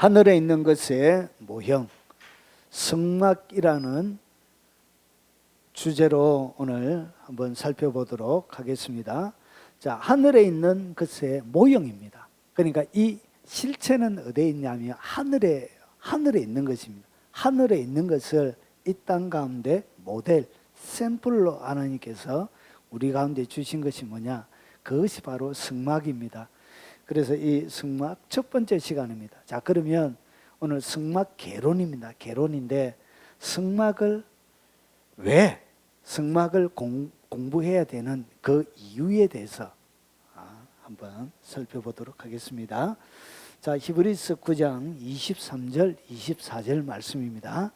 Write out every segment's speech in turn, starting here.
하늘에 있는 것의 모형, 성막이라는 주제로 오늘 한번 살펴보도록 하겠습니다. 자, 하늘에 있는 것의 모형입니다. 그러니까 이 실체는 어디에 있냐면 하늘에 있는 것입니다. 하늘에 있는 것을 이 땅 가운데 모델, 샘플로 하나님께서 우리 가운데 주신 것이 뭐냐? 그것이 바로 성막입니다. 그래서 이 성막 첫 번째 시간입니다. 자, 그러면 오늘 성막 개론입니다. 개론인데 성막을 왜 성막을 공부해야 되는 그 이유에 대해서 한번 살펴보도록 하겠습니다. 자, 히브리서 9장 23절 24절 말씀입니다.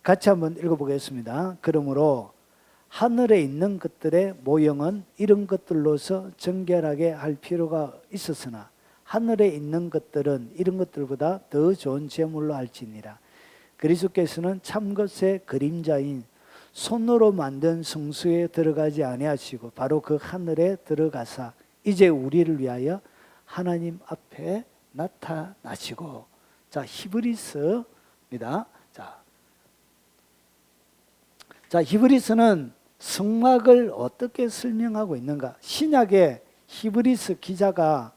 같이 한번 읽어보겠습니다. 그러므로 하늘에 있는 것들의 모형은 이런 것들로서 정결하게 할 필요가 있었으나 하늘에 있는 것들은 이런 것들보다 더 좋은 제물로 할지니라. 그리스도께서는 참것의 그림자인 손으로 만든 성소에 들어가지 아니하시고 바로 그 하늘에 들어가사 이제 우리를 위하여 하나님 앞에 나타나시고. 자, 히브리서입니다. 자, 히브리서는 성막을 어떻게 설명하고 있는가? 신약의 히브리서 기자가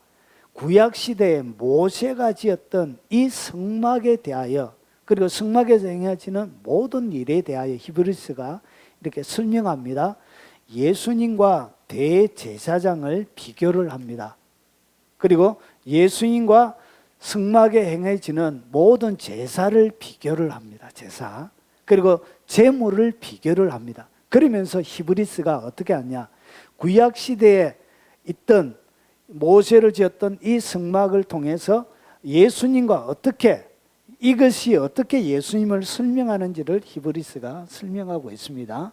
구약시대에 모세가 지었던 이 성막에 대하여, 그리고 성막에서 행해지는 모든 일에 대하여 히브리서가 이렇게 설명합니다. 예수님과 대제사장을 비교를 합니다. 그리고 예수님과 성막에 행해지는 모든 제사를 비교를 합니다. 제사. 그리고 제물을 비교를 합니다. 그러면서 히브리서가 어떻게 하냐? 구약 시대에 있던 모세를 지었던 이 성막을 통해서 예수님과 이것이 어떻게 예수님을 설명하는지를 히브리서가 설명하고 있습니다.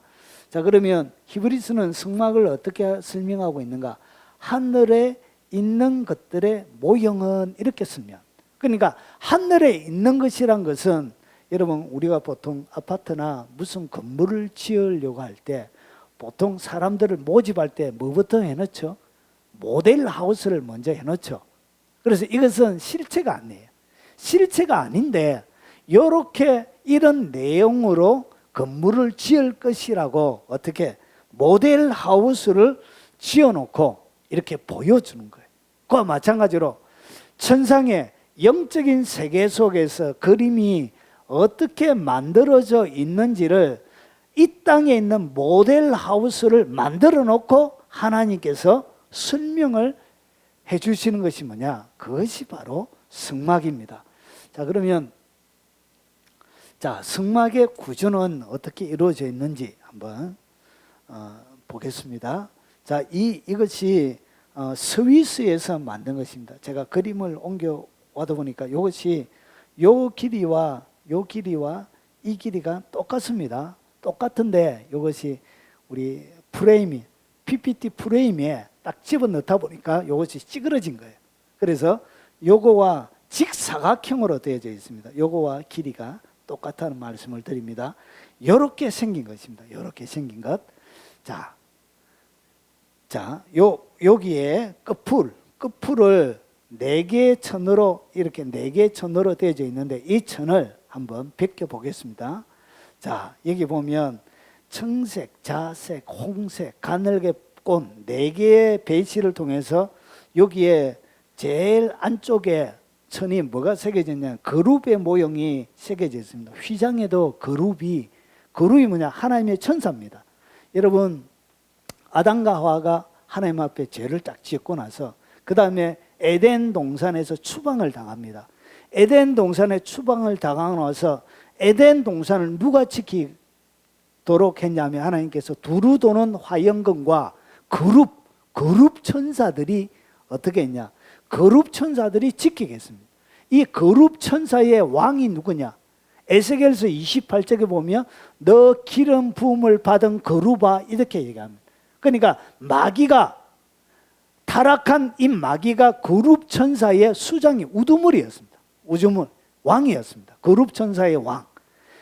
자, 그러면 히브리서는 성막을 어떻게 설명하고 있는가? 하늘에 있는 것들의 모형은 이렇게 설명. 그러니까 하늘에 있는 것이란 것은 여러분, 우리가 보통 아파트나 무슨 건물을 지으려고 할 때 보통 사람들을 모집할 때 뭐부터 해놓죠? 모델 하우스를 먼저 해놓죠. 그래서 이것은 실체가 아니에요. 실체가 아닌데 이런 내용으로 건물을 지을 것이라고 어떻게 모델 하우스를 지어놓고 이렇게 보여주는 거예요. 그와 마찬가지로 천상의 영적인 세계 속에서 그림이 어떻게 만들어져 있는지를 이 땅에 있는 모델 하우스를 만들어 놓고 하나님께서 설명을 해 주시는 것이 뭐냐? 그것이 바로 성막입니다. 자, 그러면 성막의 구조는 어떻게 이루어져 있는지 한번 보겠습니다. 자, 이것이 스위스에서 만든 것입니다. 제가 그림을 옮겨 와다 보니까 이것이 요 길이와 이 길이가 똑같습니다. 똑같은데 이것이 우리 프레임이 PPT 프레임에 딱 집어넣다 보니까 이것이 찌그러진 거예요. 그래서 요거와 직사각형으로 되어져 있습니다. 요거와 길이가 똑같다는 말씀을 드립니다. 이렇게 생긴 것입니다. 이렇게 생긴 것. 여기에 끝풀을 4개의 천으로 이렇게 4개의 천으로 되어져 있는데 이 천을 한번 벗겨 보겠습니다. 자, 여기 보면 청색, 자색, 홍색, 가늘게 꼰 4개의 배치를 통해서 여기에 제일 안쪽에 천이 뭐가 새겨졌냐? 그룹의 모형이 새겨져 있습니다. 휘장에도 그룹이 뭐냐? 하나님의 천사입니다. 여러분, 아담과 하와가 하나님 앞에 죄를 딱 지었고 나서 그 다음에 에덴 동산에서 추방을 당합니다. 에덴 동산에 추방을 당하고 나서 에덴 동산을 누가 지키도록 했냐면 하나님께서 두루 도는 화영금과 그룹 천사들이 어떻게 했냐? 그룹 천사들이 지키겠습니다. 이 그룹 천사의 왕이 누구냐? 에스겔서 28절에 보면 너 기름 부음을 받은 그룹아 이렇게 얘기합니다. 그러니까 마귀가 타락한 이 마귀가 그룹 천사의 수장이 우두머리였습니다. 왕이었습니다. 그룹 천사의 왕.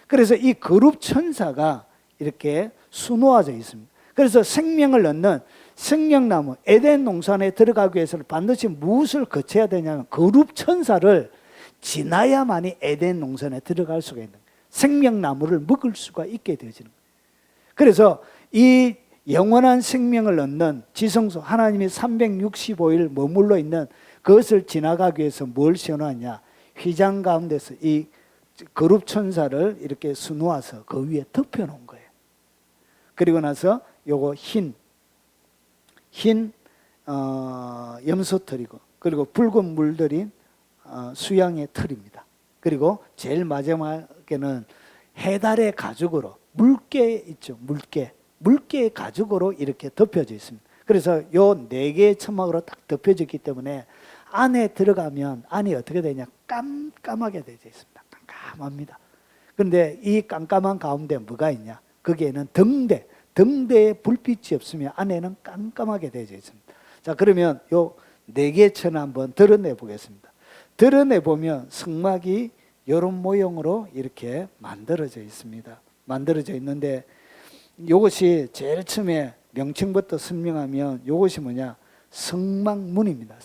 그래서 이 그룹 천사가 이렇게 수놓아져 있습니다. 그래서 생명을 얻는 생명나무 에덴 동산에 들어가기 위해서는 반드시 무엇을 거쳐야 되냐면 그룹 천사를 지나야만이 에덴 동산에 들어갈 수가 있는 거예요. 생명나무를 먹을 수가 있게 되어지는 거예요. 그래서 이 영원한 생명을 얻는 지성소, 하나님이 365일 머물러 있는 그것을 지나가기 위해서 뭘 씌워놨냐? 휘장 가운데서 이 거룩 천사를 이렇게 수놓아서 그 위에 덮여놓은 거예요. 그리고 나서 요거 흰 염소털이고, 그리고 붉은 물들인 수양의 털입니다. 그리고 제일 마지막에는 해달의 가죽으로, 물개 있죠, 물개의 가죽으로 이렇게 덮여져 있습니다. 그래서 요 4개의 천막으로 딱 덮여졌기 때문에 안에 들어가면 안이 어떻게 되냐? 깜깜하게 되어 있습니다. 깜깜합니다. 그런데 이 깜깜한 가운데 뭐가 있냐? 거기에는 등대에 불빛이 없으면 안에는 깜깜하게 되어 있습니다. 자, 그러면 요 4개의 천을 한번 드러내 보겠습니다. 드러내 보면 성막이 이런 모형으로 이렇게 만들어져 있습니다. 만들어져 있는데 이것이 제일 처음에 명칭부터 설명하면 이것이 뭐냐? 성막문입니다.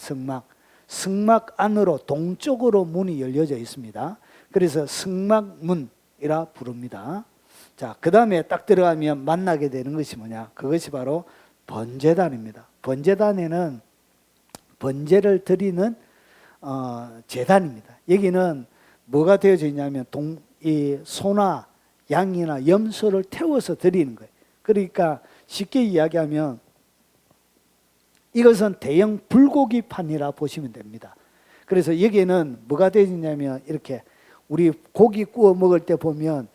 성막 안으로 동쪽으로 문이 열려져 있습니다. 그래서 성막문이라 부릅니다. 자, 그 다음에 딱 들어가면 만나게 되는 것이 뭐냐? 그것이 바로 번제단입니다. 번제단에는 번제를 드리는 제단입니다. 여기는 뭐가 되어져 있냐면 이 소나 양이나 염소를 태워서 드리는 거예요. 그러니까 쉽게 이야기하면 이것은 대형 불고기판이라 보시면 됩니다. 그래서 여기에는 뭐가 되어 있냐면 이렇게 우리 고기 구워 먹을 때 보면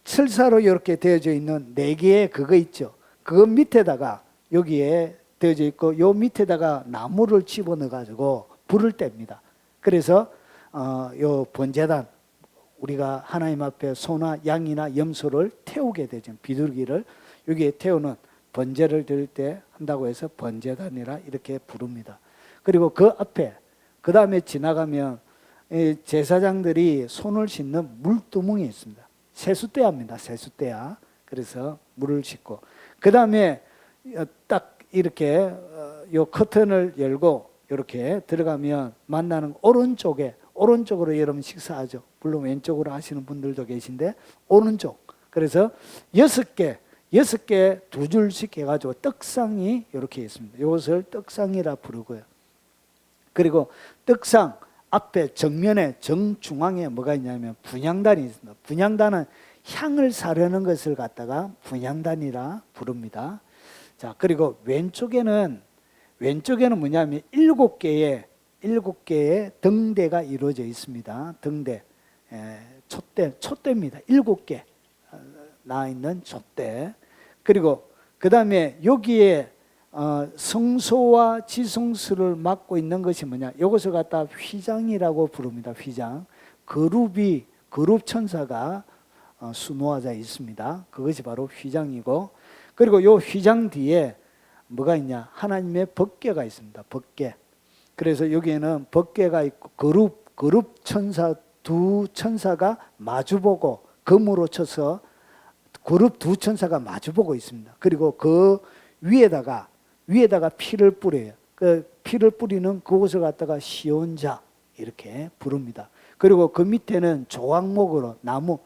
철사로 이렇게 되어져 있는 4개의 그거 있죠. 그거 밑에다가 여기에 되어져 있고 요 밑에다가 나무를 집어넣어 가지고 불을 뗍니다. 그래서 요 번제단, 우리가 하나님 앞에 소나 양이나 염소를 태우게 되죠. 비둘기를 여기에 태우는 번제를 드릴 때 한다고 해서 번제단이라 이렇게 부릅니다. 그리고 그 앞에 그 다음에 지나가면 제사장들이 손을 씻는 물두멍이 있습니다. 세숫대야입니다. 세숫대야. 그래서 물을 씻고 그 다음에 딱 이렇게 요 커튼을 열고 이렇게 들어가면 만나는 오른쪽으로 여러분 식사하죠. 물론 왼쪽으로 하시는 분들도 계신데 오른쪽. 그래서 6개 2줄씩 해가지고 떡상이 이렇게 있습니다. 이것을 떡상이라 부르고요. 그리고 떡상 앞에 정면에 정중앙에 뭐가 있냐면 분향단이 있습니다. 분향단은 향을 사르는 것을 갖다가 분향단이라 부릅니다. 자, 그리고 왼쪽에는 뭐냐면 7개의 등대가 이루어져 있습니다. 등대, 촛대입니다. 7개 나와 있는 촛대. 그리고 그 다음에 여기에 성소와 지성소를 맡고 있는 것이 뭐냐? 이것을 갖다 휘장이라고 부릅니다. 휘장. 거룹 천사가 수놓아져 있습니다. 그것이 바로 휘장이고, 그리고 이 휘장 뒤에 뭐가 있냐? 하나님의 법궤가 있습니다. 법궤. 그래서 여기에는 법궤가 있고 거룹 천사 두 천사가 마주보고 금으로 쳐서 그룹 두 천사가 마주보고 있습니다. 그리고 그 위에다가 피를 뿌려요. 그 피를 뿌리는 그곳을 갖다가 시온자 이렇게 부릅니다. 그리고 그 밑에는 조각목으로 나무,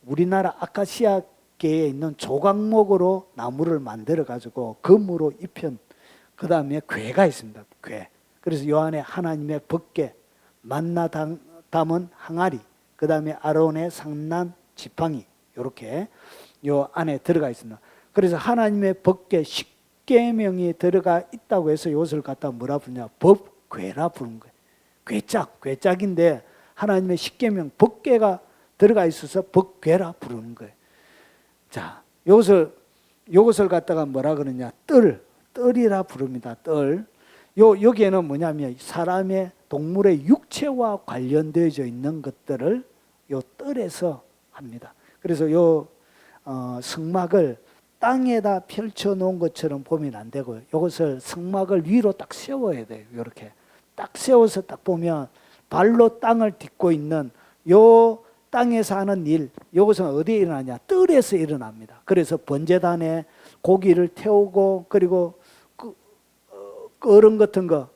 우리나라 아카시아계에 있는 조각목으로 나무를 만들어 가지고 금으로 입힌, 그 다음에 궤가 있습니다. 궤. 그래서 요 안에 하나님의 법궤, 만나 담은 항아리, 그 다음에 아론의 상난 지팡이, 이렇게 요 안에 들어가 있습니다. 그래서 하나님의 법궤 10계명이 들어가 있다고 해서 이것을 갖다 뭐라 부르냐? 법궤라 부르는 거예요. 궤짝인데 하나님의 10계명 법궤가 들어가 있어서 법궤라 부르는 거예요. 자, 요것을 갖다가 뭐라 그러냐? 뜰이라 부릅니다. 뜰. 여기에는 뭐냐면 사람의 동물의 육체와 관련되어져 있는 것들을 요 뜰에서 합니다. 그래서 요 성막을 땅에다 펼쳐 놓은 것처럼 보면 안 되고요. 이것을 성막을 위로 딱 세워야 돼요. 이렇게 딱 세워서 딱 보면 발로 땅을 딛고 있는 요 땅에서 하는 일, 이것은 어디에 일어나냐? 뜰에서 일어납니다. 그래서 번제단에 고기를 태우고, 그리고 그 얼음 같은 거,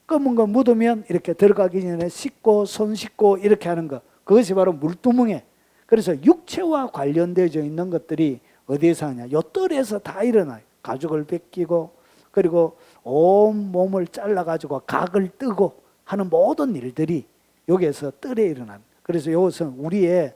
검은 거 묻으면 이렇게 들어가기 전에 씻고 손 씻고 이렇게 하는 거, 그것이 바로 물두멍에. 그래서 육체와 관련되어 있는 것들이 어디에서 하냐? 요 뜰에서 다 일어나요. 가죽을 벗기고 그리고 온 몸을 잘라가지고 각을 뜨고 하는 모든 일들이 여기에서 뜰에 일어납니다. 그래서 이것은 우리의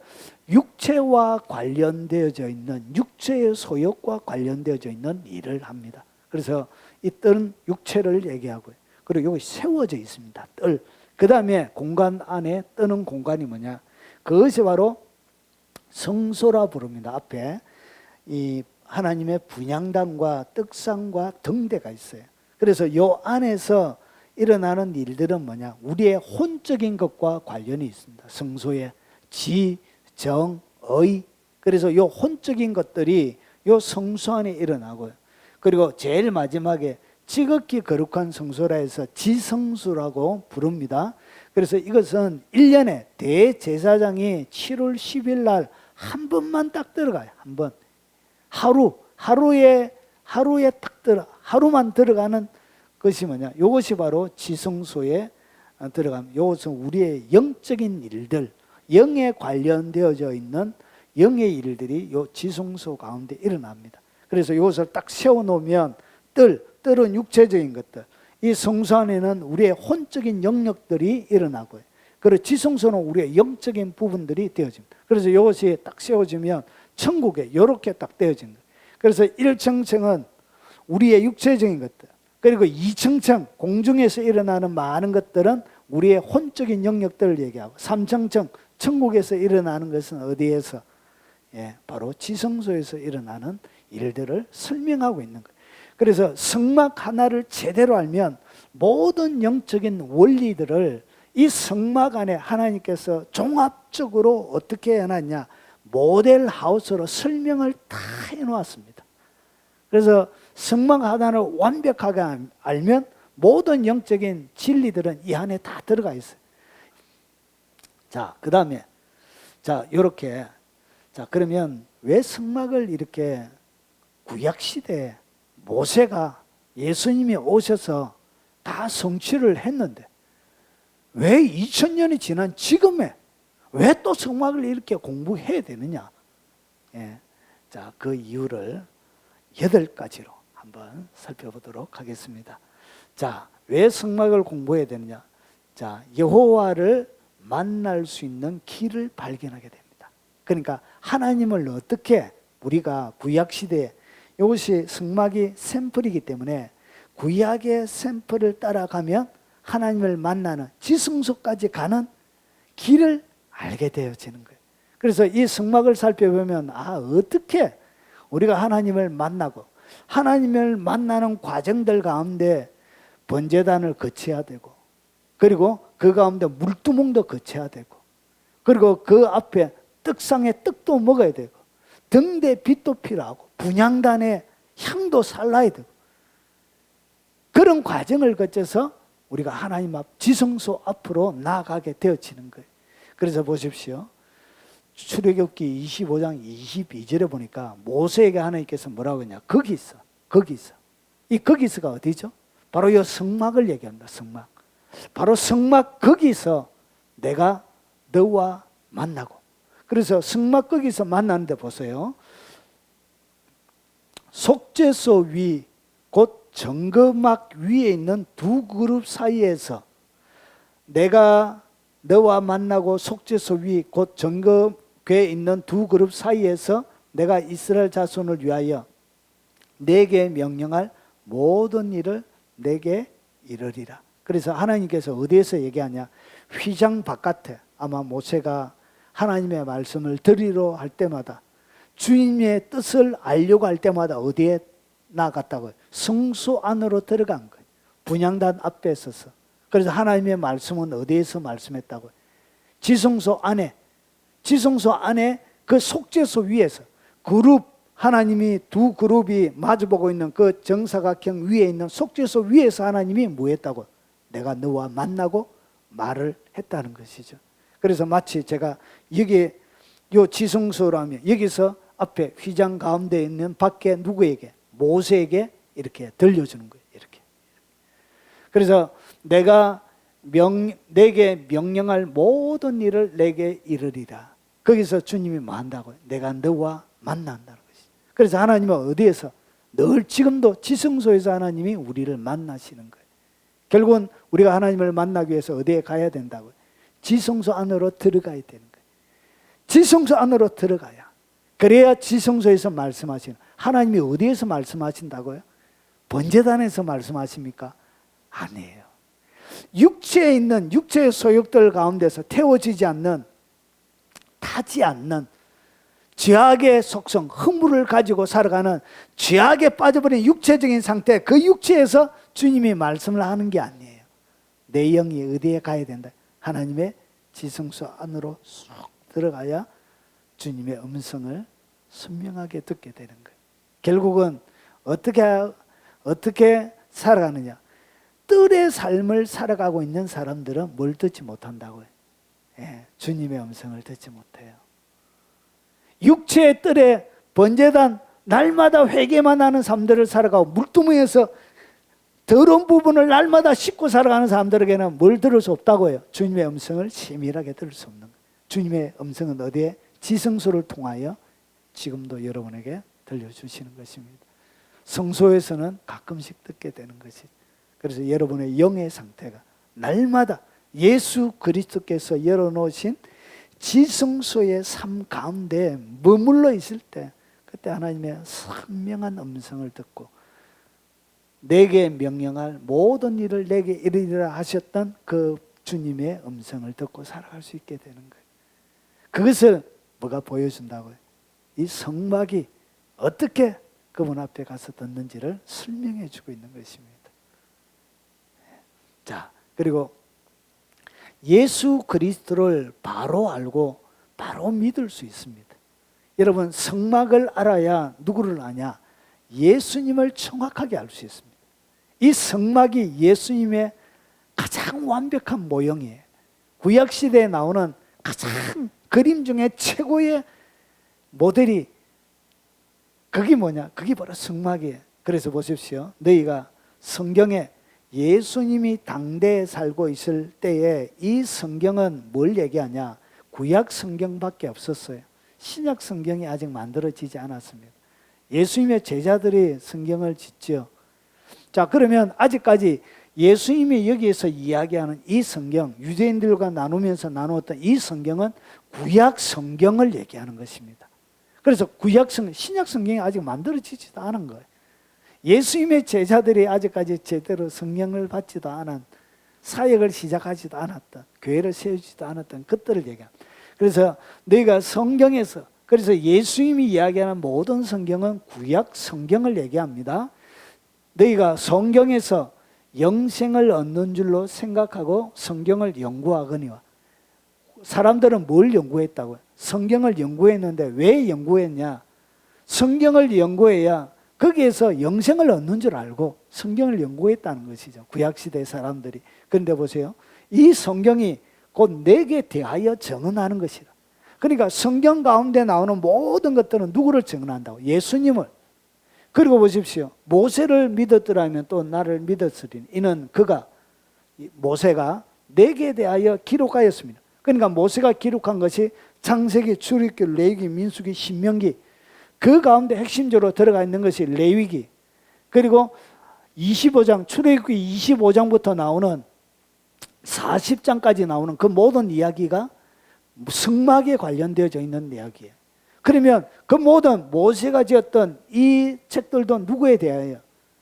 육체와 관련되어져 있는, 육체의 소욕과 관련되어져 있는 일을 합니다. 그래서 이 뜰은 육체를 얘기하고요. 그리고 여기 세워져 있습니다. 뜰. 그 다음에 공간 안에 뜨는 공간이 뭐냐? 그것이 바로 성소라 부릅니다. 앞에 이 하나님의 분향단과 떡상과 등대가 있어요. 그래서 이 안에서 일어나는 일들은 뭐냐? 우리의 혼적인 것과 관련이 있습니다. 성소의 지, 정, 의. 그래서 이 혼적인 것들이 이 성소 안에 일어나고요. 그리고 제일 마지막에 지극히 거룩한 성소라 해서 지성소라고 부릅니다. 그래서 이것은 1년에 대제사장이 7월 10일 날 한 번만 딱 들어가요. 한 번. 하루에 딱 하루만 들어가는 것이 뭐냐? 이것이 바로 지성소에 들어가면, 이것은 우리의 영적인 일들, 영에 관련되어져 있는 영의 일들이 이 지성소 가운데 일어납니다. 그래서 이것을 딱 세워놓으면 뜰은 육체적인 것들, 이 성소 안에는 우리의 혼적인 영역들이 일어나고요. 그리고 지성소는 우리의 영적인 부분들이 되어집니다. 그래서 이것이 딱 세워지면 천국에 이렇게 딱 되어집니다. 그래서 1층층은 우리의 육체적인 것들, 그리고 2층층 공중에서 일어나는 많은 것들은 우리의 혼적인 영역들을 얘기하고, 3층층 천국에서 일어나는 것은 어디에서? 바로 지성소에서 일어나는 일들을 설명하고 있는 거예요. 그래서 성막 하나를 제대로 알면 모든 영적인 원리들을 이 성막 안에 하나님께서 종합적으로 어떻게 해놨냐? 모델 하우스로 설명을 다 해놓았습니다. 그래서 성막 하나를 완벽하게 알면 모든 영적인 진리들은 이 안에 다 들어가 있어요. 자, 그 다음에 이렇게. 자, 그러면 왜 성막을 이렇게 구약시대에 모세가, 예수님이 오셔서 다 성취를 했는데 왜 2000년이 지난 지금에 왜 또 성막을 이렇게 공부해야 되느냐? 자, 그 이유를 8가지로 한번 살펴보도록 하겠습니다. 자, 왜 성막을 공부해야 되느냐? 자, 여호와를 만날 수 있는 길을 발견하게 됩니다. 그러니까 하나님을 어떻게, 우리가 구약시대에 이것이 성막이 샘플이기 때문에 구약의 샘플을 따라가면 하나님을 만나는 지성소까지 가는 길을 알게 되어지는 거예요. 그래서 이 성막을 살펴보면 어떻게 우리가 하나님을 만나고, 하나님을 만나는 과정들 가운데 번제단을 거쳐야 되고, 그리고 그 가운데 물두멍도 거쳐야 되고, 그리고 그 앞에 떡상에 떡도 먹어야 되고, 등대 빛도 필요하고, 분향단에 향도 살라야 되고, 그런 과정을 거쳐서 우리가 하나님 앞 지성소 앞으로 나아가게 되어지는 거예요. 그래서 보십시오. 출애굽기 25장 22절에 보니까 모세에게 하나님께서 뭐라고 하냐? 거기 있어. 이 거기서가 어디죠? 바로 이 성막을 얘기합니다. 성막. 바로 성막 거기서 내가 너와 만나고. 그래서 성막 거기서 만나는데 보세요. 속죄소 위, 곧 정거막 위에 있는 두 그룹 사이에서 내가 너와 만나고, 속죄소 위, 곧 정거궤에 있는 두 그룹 사이에서 내가 이스라엘 자손을 위하여 내게 명령할 모든 일을 내게 이르리라. 그래서 하나님께서 어디에서 얘기하냐? 휘장 바깥에, 아마 모세가 하나님의 말씀을 들으러 할 때마다, 주님의 뜻을 알려고 할 때마다 어디에 나갔다고요? 성소 안으로 들어간 거예요. 분향단 앞에 서서. 그래서 하나님의 말씀은 어디에서 말씀했다고요? 지성소 안에 그 속죄소 위에서 하나님이 두 그룹이 마주보고 있는 그 정사각형 위에 있는 속죄소 위에서 하나님이 뭐 했다고? 내가 너와 만나고 말을 했다는 것이죠. 그래서 마치 제가 여기 요 지성소라면 여기서 앞에 휘장 가운데 있는 밖에 누구에게? 모세에게 이렇게 들려주는 거예요. 이렇게. 그래서 내게 명령할 모든 일을 내게 이르리라. 거기서 주님이 뭐 한다고요? 내가 너와 만난다는 것이. 그래서 하나님은 어디에서? 늘 지금도 지성소에서 하나님이 우리를 만나시는 거예요. 결국은 우리가 하나님을 만나기 위해서 어디에 가야 된다고요? 지성소 안으로 들어가야 되는 거예요. 지성소 안으로 들어가야. 그래야 지성소에서 말씀하시는. 하나님이 어디에서 말씀하신다고요? 번제단에서 말씀하십니까? 아니에요. 육체에 있는 육체의 소욕들 가운데서 태워지지 않는, 타지 않는 죄악의 속성, 허물을 가지고 살아가는 죄악에 빠져버린 육체적인 상태, 그 육체에서 주님이 말씀을 하는 게 아니에요. 내 영이 어디에 가야 된다? 하나님의 지성소 안으로 쑥 들어가야 주님의 음성을 선명하게 듣게 되는 거예요. 결국은 어떻게 살아가느냐? 뜰의 삶을 살아가고 있는 사람들은 뭘 듣지 못한다고요? 주님의 음성을 듣지 못해요. 육체의 뜰에 번제단 날마다 회개만 하는 사람들을 살아가고 물두멍에서 더러운 부분을 날마다 씻고 살아가는 사람들에게는 뭘 들을 수 없다고요? 주님의 음성을 세밀하게 들을 수 없는 거예요. 주님의 음성은 어디에? 지성소를 통하여 지금도 여러분에게 들려주시는 것입니다. 성소에서는 가끔씩 듣게 되는 것이죠. 그래서 여러분의 영의 상태가 날마다 예수 그리스도께서 열어놓으신 지성소의 삶 가운데 머물러 있을 때, 그때 하나님의 선명한 음성을 듣고 내게 명령할 모든 일을 내게 이르리라 하셨던 그 주님의 음성을 듣고 살아갈 수 있게 되는 거예요. 그것을 뭐가 보여준다고요? 이 성막이 어떻게 그분 앞에 가서 듣는지를 설명해 주고 있는 것입니다. 자, 그리고 예수 그리스도를 바로 알고 바로 믿을 수 있습니다. 여러분, 성막을 알아야 누구를 아냐? 예수님을 정확하게 알 수 있습니다. 이 성막이 예수님의 가장 완벽한 모형이에요. 구약시대에 나오는 가장 그림 중에 최고의 모델이 그게 뭐냐? 그게 바로 성막이에요. 그래서 보십시오. 너희가 성경에 예수님이 당대에 살고 있을 때에 이 성경은 뭘 얘기하냐? 구약 성경밖에 없었어요. 신약 성경이 아직 만들어지지 않았습니다. 예수님의 제자들이 성경을 짓죠. 자, 그러면 아직까지 예수님이 여기에서 이야기하는 이 성경, 유대인들과 나누면서 나누었던 이 성경은 구약 성경을 얘기하는 것입니다. 그래서 구약 성경, 신약 성경이 아직 만들어지지도 않은 거예요. 예수님의 제자들이 아직까지 제대로 성령을 받지도 않은, 사역을 시작하지도 않았던, 교회를 세우지도 않았던 것들을 얘기합니다. 그래서 너희가 성경에서, 그래서 예수님이 이야기하는 모든 성경은 구약 성경을 얘기합니다. 너희가 성경에서 영생을 얻는 줄로 생각하고 성경을 연구하거니와. 사람들은 뭘 연구했다고요? 성경을 연구했는데 왜 연구했냐? 성경을 연구해야 거기에서 영생을 얻는 줄 알고 성경을 연구했다는 것이죠. 구약시대 사람들이. 그런데 보세요. 이 성경이 곧 내게 대하여 증언하는 것이다. 그러니까 성경 가운데 나오는 모든 것들은 누구를 증언한다고? 예수님을. 그리고 보십시오. 모세를 믿었더라면 또 나를 믿었으리니 이는 모세가 내게 대하여 기록하였습니다. 그러니까 모세가 기록한 것이 창세기, 출애굽기, 레위기, 민수기, 신명기, 그 가운데 핵심적으로 들어가 있는 것이 레위기, 그리고 25장, 출애굽기 25장부터 나오는 40장까지 나오는 그 모든 이야기가 성막에 관련되어져 있는 이야기예요. 그러면 그 모든 모세가 지었던 이 책들도 누구에 대하여?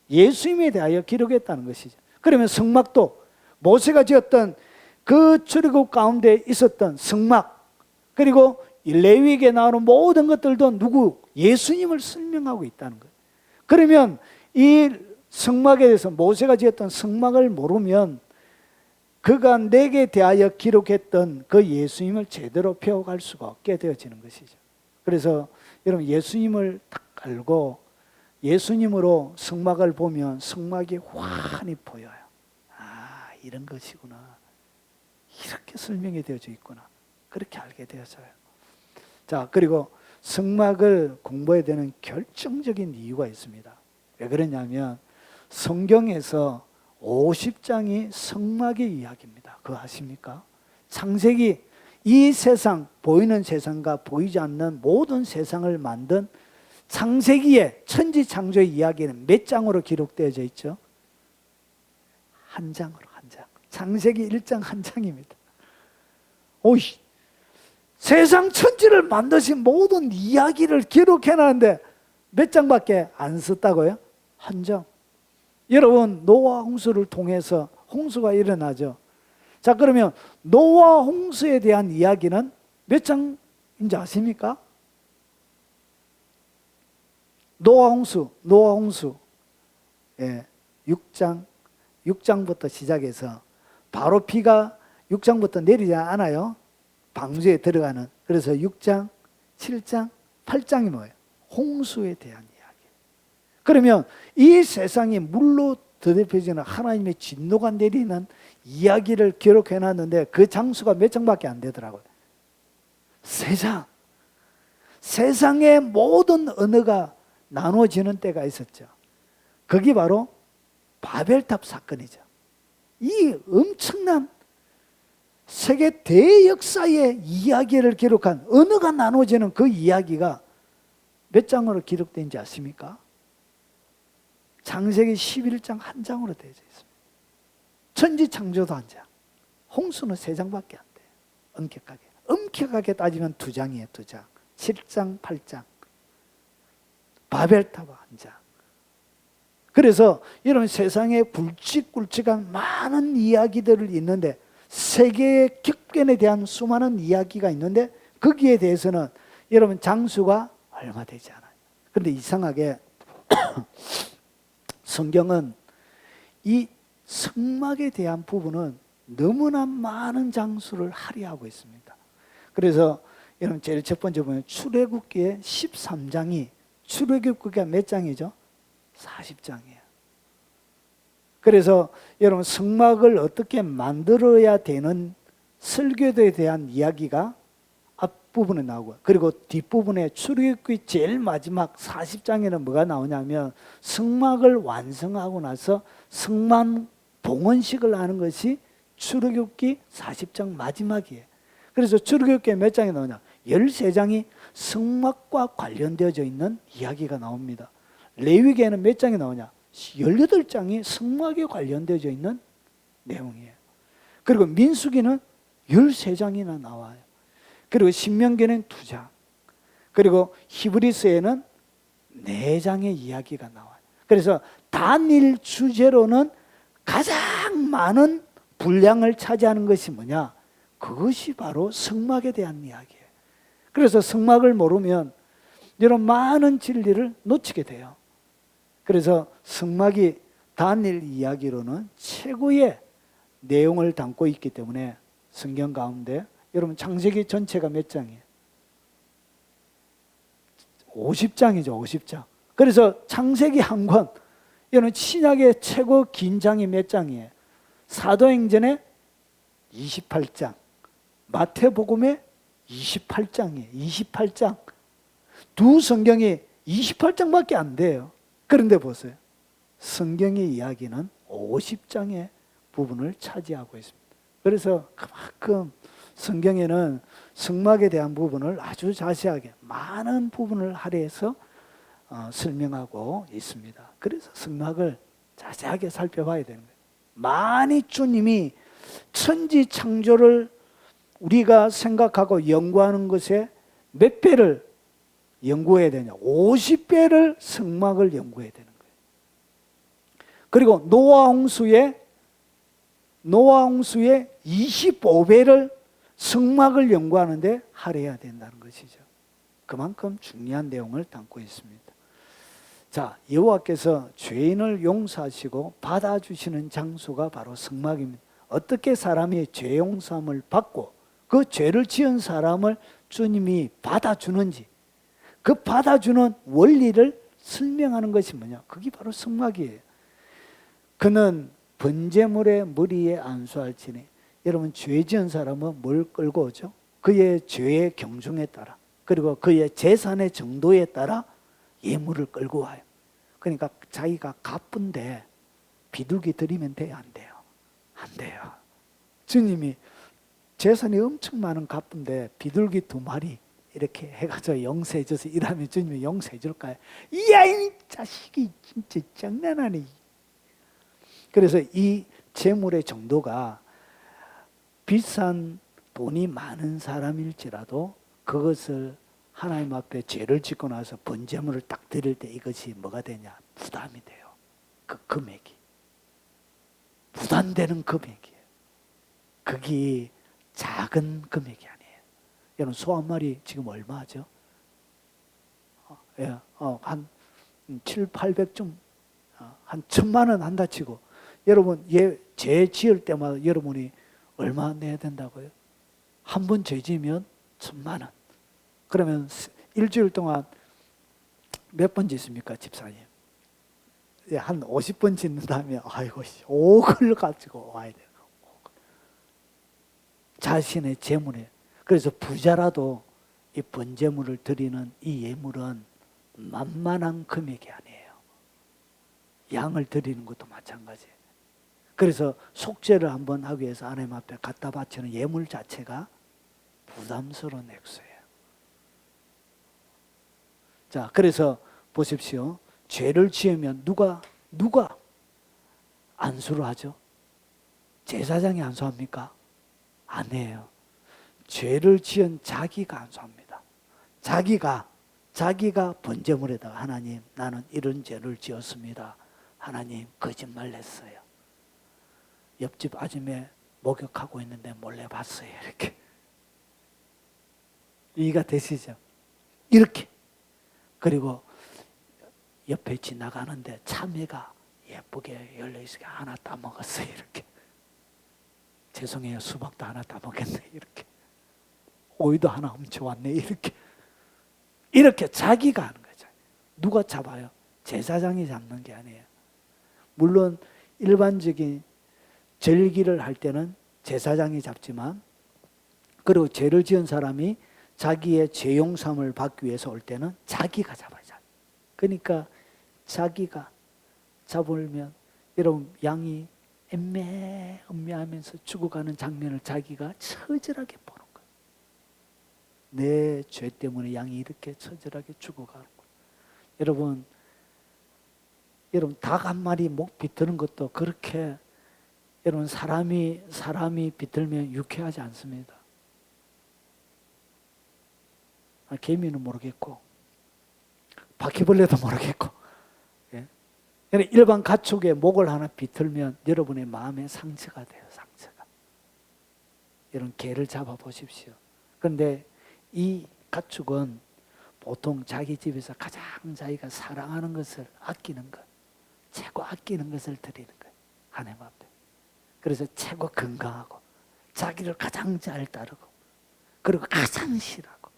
예수님에 대하여 기록했다는 것이죠. 그러면 성막도 모세가 지었던 그 출애굽 가운데 있었던 성막, 그리고 레위기에 나오는 모든 것들도 누구? 예수님을 설명하고 있다는 거예요. 그러면 이 성막에 대해서 모세가 지었던 성막을 모르면 그가 내게 대하여 기록했던 그 예수님을 제대로 배워갈 수가 없게 되어지는 것이죠. 그래서 여러분, 예수님을 딱 알고 예수님으로 성막을 보면 성막이 환히 보여요. 아, 이런 것이구나. 이렇게 설명이 되어져 있구나. 그렇게 알게 되어져요. 자, 그리고 성막을 공부해야 되는 결정적인 이유가 있습니다. 왜 그러냐면 성경에서 50장이 성막의 이야기입니다. 그거 아십니까? 창세기, 이 세상, 보이는 세상과 보이지 않는 모든 세상을 만든 창세기의 천지창조의 이야기는 몇 장으로 기록되어져 있죠? 한 장으로, 한 장. 창세기 1장 한 장입니다. 오이, 세상 천지를 만드신 모든 이야기를 기록해놨는데 몇 장밖에 안 썼다고요? 한 장. 여러분, 노아 홍수를 통해서 홍수가 일어나죠. 자, 그러면 노아 홍수에 대한 이야기는 몇 장인지 아십니까? 노아 홍수. 예, 6장부터 시작해서 바로 비가 6장부터 내리지 않아요. 방주에 들어가는. 그래서 6장, 7장, 8장이 뭐예요? 홍수에 대한 이야기. 그러면 이 세상이 물로 더럽혀지는 하나님의 진노가 내리는 이야기를 기록해놨는데 그 장수가 몇 장밖에 안 되더라고요. 3장. 세상의 모든 언어가 나눠지는 때가 있었죠. 그게 바로 바벨탑 사건이죠. 이 엄청난 세계 대역사의 이야기를 기록한 언어가 나눠지는 그 이야기가 몇 장으로 기록된지 아십니까? 창세기 11장 한 장으로 되어 있습니다. 천지창조도 한 장. 홍수는 3장밖에 안 돼요. 엄격하게 따지면 2장이에요. 2장. 7장, 8장. 바벨탑 한 장. 그래서 이런 세상에 굵직굵직한 많은 이야기들을 있는데 세계의 격변에 대한 수많은 이야기가 있는데 거기에 대해서는 여러분 장수가 얼마 되지 않아요. 그런데 이상하게 성경은 이 성막에 대한 부분은 너무나 많은 장수를 할애하고 있습니다. 그래서 여러분 제일 첫 번째 보면 출애굽기의 13장이 출애굽기가 몇 장이죠? 40장이에요. 그래서 여러분 성막을 어떻게 만들어야 되는 설교에 대한 이야기가 앞부분에 나오고, 그리고 뒷부분에 출애굽기 제일 마지막 40장에는 뭐가 나오냐면 성막을 완성하고 나서 성막 봉헌식을 하는 것이 출애굽기 40장 마지막이에요. 그래서 출애굽기에 몇 장이 나오냐? 13장이 성막과 관련되어져 있는 이야기가 나옵니다. 레위기에는 몇 장이 나오냐? 18장이 성막에 관련되어져 있는 내용이에요. 그리고 민수기는 13장이나 나와요. 그리고 신명기는 2장. 그리고 히브리서에는 4장의 이야기가 나와요. 그래서 단일 주제로는 가장 많은 분량을 차지하는 것이 뭐냐? 그것이 바로 성막에 대한 이야기예요. 그래서 성막을 모르면 이런 많은 진리를 놓치게 돼요. 그래서 성막이 단일 이야기로는 최고의 내용을 담고 있기 때문에 성경 가운데 여러분 창세기 전체가 몇 장이에요? 50장이죠. 50장. 그래서 창세기 한 권, 여러분 신약의 최고 긴 장이 몇 장이에요? 사도행전의 28장, 마태복음의 28장이에요. 28장. 두 성경이 28장밖에 안 돼요. 그런데 보세요. 성경의 이야기는 50장의 부분을 차지하고 있습니다. 그래서 그만큼 성경에는 성막에 대한 부분을 아주 자세하게 많은 부분을 할애해서 설명하고 있습니다. 그래서 성막을 자세하게 살펴봐야 되는 거예요. 많이 주님이 천지 창조를 우리가 생각하고 연구하는 것에 몇 배를 연구해야 되냐? 50배를 성막을 연구해야 되는 거예요. 그리고 노아 홍수의 25배를 성막을 연구하는데 할애해야 된다는 것이죠. 그만큼 중요한 내용을 담고 있습니다. 자, 여호와께서 죄인을 용서하시고 받아주시는 장소가 바로 성막입니다. 어떻게 사람이 죄 용서함을 받고 그 죄를 지은 사람을 주님이 받아주는지, 그 받아주는 원리를 설명하는 것이 뭐냐? 그게 바로 성막이에요. 그는 번제물의 머리에 안수할지니, 여러분 죄 지은 사람은 뭘 끌고 오죠? 그의 죄의 경중에 따라, 그리고 그의 재산의 정도에 따라 예물을 끌고 와요. 그러니까 자기가 갚은데 비둘기 드리면 돼요, 안 돼요? 안 돼요. 주님이 재산이 엄청 많은 갑부인데 비둘기 2마리 이렇게 해가지고 용서해줘서 일하면 주님이 용서해줄까요? 이야, 이 자식이 진짜 장난하네. 그래서 이 재물의 정도가 비싼 돈이 많은 사람일지라도 그것을 하나님 앞에 죄를 짓고 나서 번제물을 딱 드릴 때 이것이 뭐가 되냐? 부담이 돼요. 그 금액이. 부담되는 금액이에요. 그게 작은 금액이 아니에요. 여러분, 소 한 마리 지금 얼마죠? 한 7, 800쯤, 한 1000만 원 한다 치고, 여러분, 죄 지을 때마다 여러분이 얼마 내야 된다고요? 한 번 죄 지으면 1000만 원. 그러면 일주일 동안 몇 번 짓습니까, 집사님? 한 50번 짓는다면, 아이고, 5억을 가지고 와야 돼요. 자신의 재물에. 그래서 부자라도 이 번제물을 드리는 이 예물은 만만한 금액이 아니에요. 양을 드리는 것도 마찬가지예요. 그래서 속죄를 한번 하기 위해서 하나님 앞에 갖다 바치는 예물 자체가 부담스러운 액수예요. 자, 그래서 보십시오. 죄를 지으면 누가 안수를 하죠? 제사장이 안수합니까? 안 해요. 죄를 지은 자기가 안수합니다. 자기가 번제물에다가 하나님, 나는 이런 죄를 지었습니다. 하나님, 거짓말 했어요. 옆집 아줌에 목욕하고 있는데 몰래 봤어요. 이렇게. 이해가 되시죠? 이렇게. 그리고 옆에 지나가는데 참외가 예쁘게 열려있으니까 하나 따먹었어요. 이렇게. 죄송해요. 수박도 하나 따먹겠네. 이렇게. 오이도 하나 훔쳐왔네. 이렇게 자기가 하는 거죠. 누가 잡아요? 제사장이 잡는 게 아니에요. 물론 일반적인 절기를 할 때는 제사장이 잡지만, 그리고 죄를 지은 사람이 자기의 죄 용서함을 받기 위해서 올 때는 자기가 잡아요. 그러니까 자기가 잡으면 여러분, 양이 음매하면서 죽어가는 장면을 자기가 처절하게 보는 거예요. 내 죄 때문에 양이 이렇게 처절하게 죽어가는 거예요. 여러분 닭 한 마리 목 비트는 것도 그렇게, 여러분 사람이 비틀면 유쾌하지 않습니다. 개미는 모르겠고 바퀴벌레도 모르겠고, 예? 일반 가축의 목을 하나 비틀면 여러분의 마음에 상처가 돼요. 상처가. 여러분 개를 잡아 보십시오. 그런데 이 가축은 보통 자기 집에서 가장 자기가 사랑하는 것을 아끼는 것, 최고 아끼는 것을 드리는 거예요. 하나님 앞에. 그래서 최고 건강하고 자기를 가장 잘 따르고 그리고 가장 싫어하고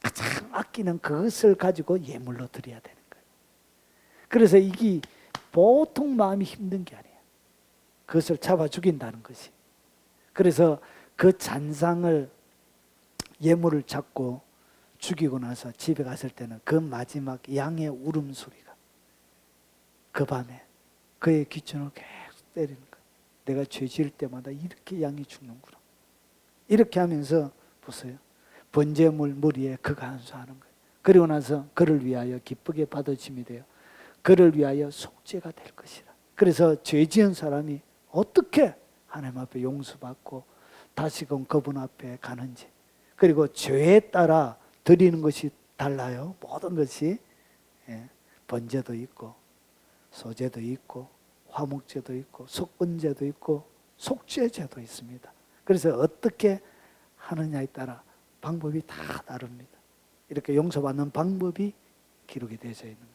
가장 아끼는 그것을 가지고 예물로 드려야 되는 거예요. 그래서 이게 보통 마음이 힘든 게 아니에요. 그것을 잡아 죽인다는 것이. 그래서 그 잔상을, 예물을 잡고 죽이고 나서 집에 갔을 때는 그 마지막 양의 울음소리가 그 밤에 그의 귀천을 계속 때리는 거예요. 내가 죄 지을 때마다 이렇게 양이 죽는구나. 이렇게 하면서 보세요. 번제물 머리에 그가 안수하는 거예요. 그리고 나서 그를 위하여 기쁘게 받아짐이 되어 그를 위하여 속죄가 될 것이라. 그래서 죄 지은 사람이 어떻게 하나님 앞에 용서받고 다시금 그분 앞에 가는지, 그리고 죄에 따라 드리는 것이 달라요. 모든 것이. 번제도 있고 소제도 있고 화목제도 있고 속건제도 있고 속죄제도 있습니다. 그래서 어떻게 하느냐에 따라 방법이 다 다릅니다. 이렇게 용서받는 방법이 기록이 되어져 있는 거예요.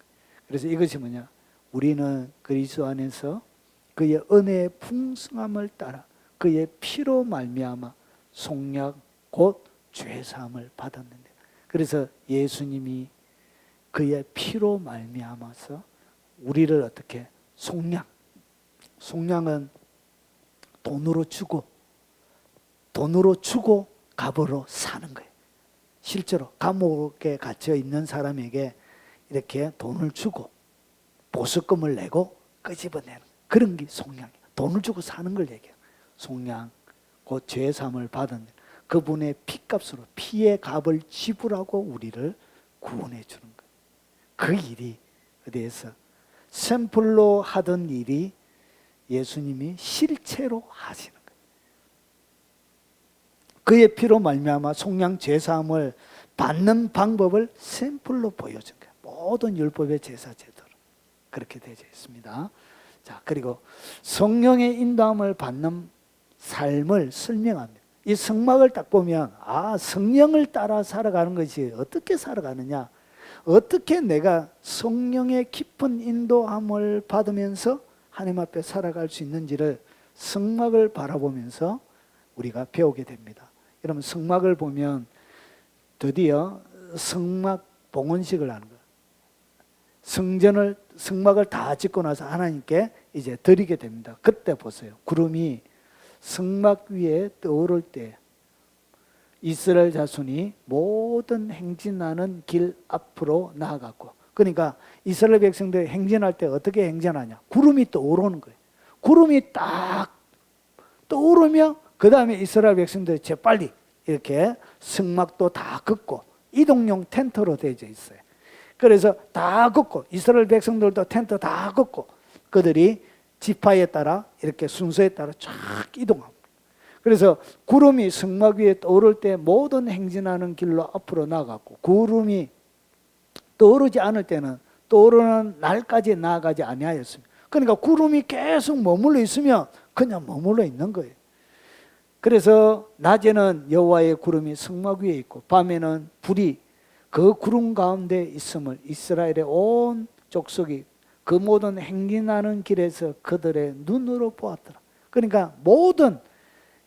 그래서 이것이 뭐냐? 우리는 그리스도 안에서 그의 은혜의 풍성함을 따라 그의 피로 말미암아 속량 곧 죄사함을 받았는데, 그래서 예수님이 그의 피로 말미암아서 우리를 어떻게 속량은 돈으로 주고 값으로 사는 거예요. 실제로 감옥에 갇혀 있는 사람에게 이렇게 돈을 주고 보석금을 내고 끄집어내는 거예요. 그런 게 속량이에요. 돈을 주고 사는 걸 얘기해요. 속량, 그 죄사함을 받은 그분의 피값으로 피의 값을 지불하고 우리를 구원해 주는 거예요. 그 일이 어디에서 샘플로 하던 일이 예수님이 실체로 하시는 거예요. 그의 피로 말미암아 속량 죄사함을 받는 방법을 샘플로 보여준 거예요. 모든 율법의 제사 제도로 그렇게 되어 있습니다. 자, 그리고 성령의 인도함을 받는 삶을 설명합니다. 이 성막을 딱 보면 성령을 따라 살아가는 것이 어떻게 살아가느냐, 어떻게 내가 성령의 깊은 인도함을 받으면서 하나님 앞에 살아갈 수 있는지를 성막을 바라보면서 우리가 배우게 됩니다. 여러분, 성막을 보면 드디어 성막 봉헌식을 하는 거예요. 성막을 다 짓고 나서 하나님께 이제 드리게 됩니다. 그때 보세요. 구름이 성막 위에 떠오를 때 이스라엘 자손이 모든 행진하는 길 앞으로 나아갔고, 그러니까 이스라엘 백성들이 행진할 때 어떻게 행진하냐, 구름이 떠오르는 거예요. 구름이 딱 떠오르면 그 다음에 이스라엘 백성들이 재빨리 이렇게 성막도 다 긋고 이동용 텐트로 되어 있어요. 그래서 다 긋고 이스라엘 백성들도 텐트 다 긋고 그들이 지파에 따라 이렇게 순서에 따라 쫙 이동합니다. 그래서 구름이 성막 위에 떠오를 때 모든 행진하는 길로 앞으로 나갔고, 구름이 떠오르지 않을 때는 떠오르는 날까지 나아가지 아니하였습니다. 그러니까 구름이 계속 머물러 있으면 그냥 머물러 있는 거예요. 그래서 낮에는 여호와의 구름이 성막 위에 있고 밤에는 불이 그 구름 가운데 있음을 이스라엘의 온 족속이 그 모든 행진하는 길에서 그들의 눈으로 보았더라. 그러니까 모든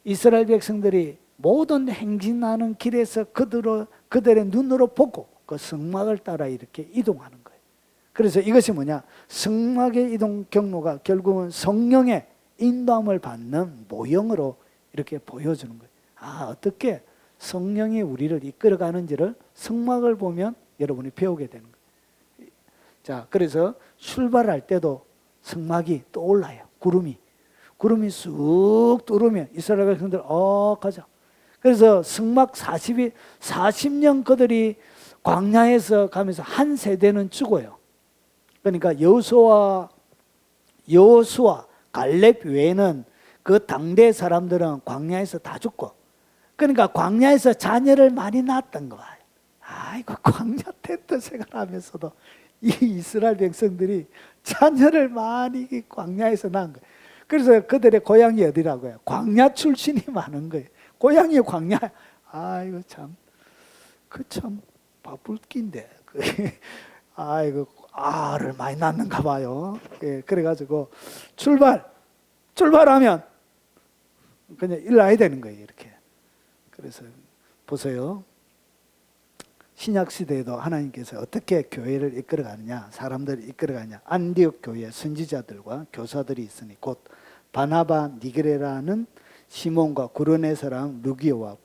이스라엘 백성들이 모든 행진하는 길에서 그들의 눈으로 보고 그 성막을 따라 이렇게 이동하는 거예요. 그래서 이것이 뭐냐, 성막의 이동 경로가 결국은 성령의 인도함을 받는 모형으로 이렇게 보여주는 거예요. 어떻게 성령이 우리를 이끌어가는지를 성막을 보면 여러분이 배우게 되는 거예요. 자, 그래서 출발할 때도 성막이 떠올라요. 구름이 쑥 떠오르면 이스라엘 백성들 가자. 그래서 성막 40년 그들이 광야에서 가면서 한 세대는 죽어요. 그러니까 여호수아 갈렙 외에는 그 당대 사람들은 광야에서 다 죽고, 그러니까 광야에서 자녀를 많이 낳았던 거예요. 아이고, 광야 텐트 생활하면서도 이 이스라엘 백성들이 자녀를 많이 광야에서 낳은 거예요. 그래서 그들의 고향이 어디라고요? 광야 출신이 많은 거예요. 고향이 광야. 아이고 참, 참 바쁠 낀데. 아이고, 알을 많이 낳는가 봐요. 그래가지고 출발하면 그냥 일어나야 되는 거예요, 이렇게. 그래서 보세요. 신약 시대에도 하나님께서 어떻게 교회를 이끌어가느냐, 사람들을 이끌어가느냐. 안디옥 교회에 선지자들과 교사들이 있으니 곧 바나바, 니게레라는 시몬과 구레네 사람 루기오와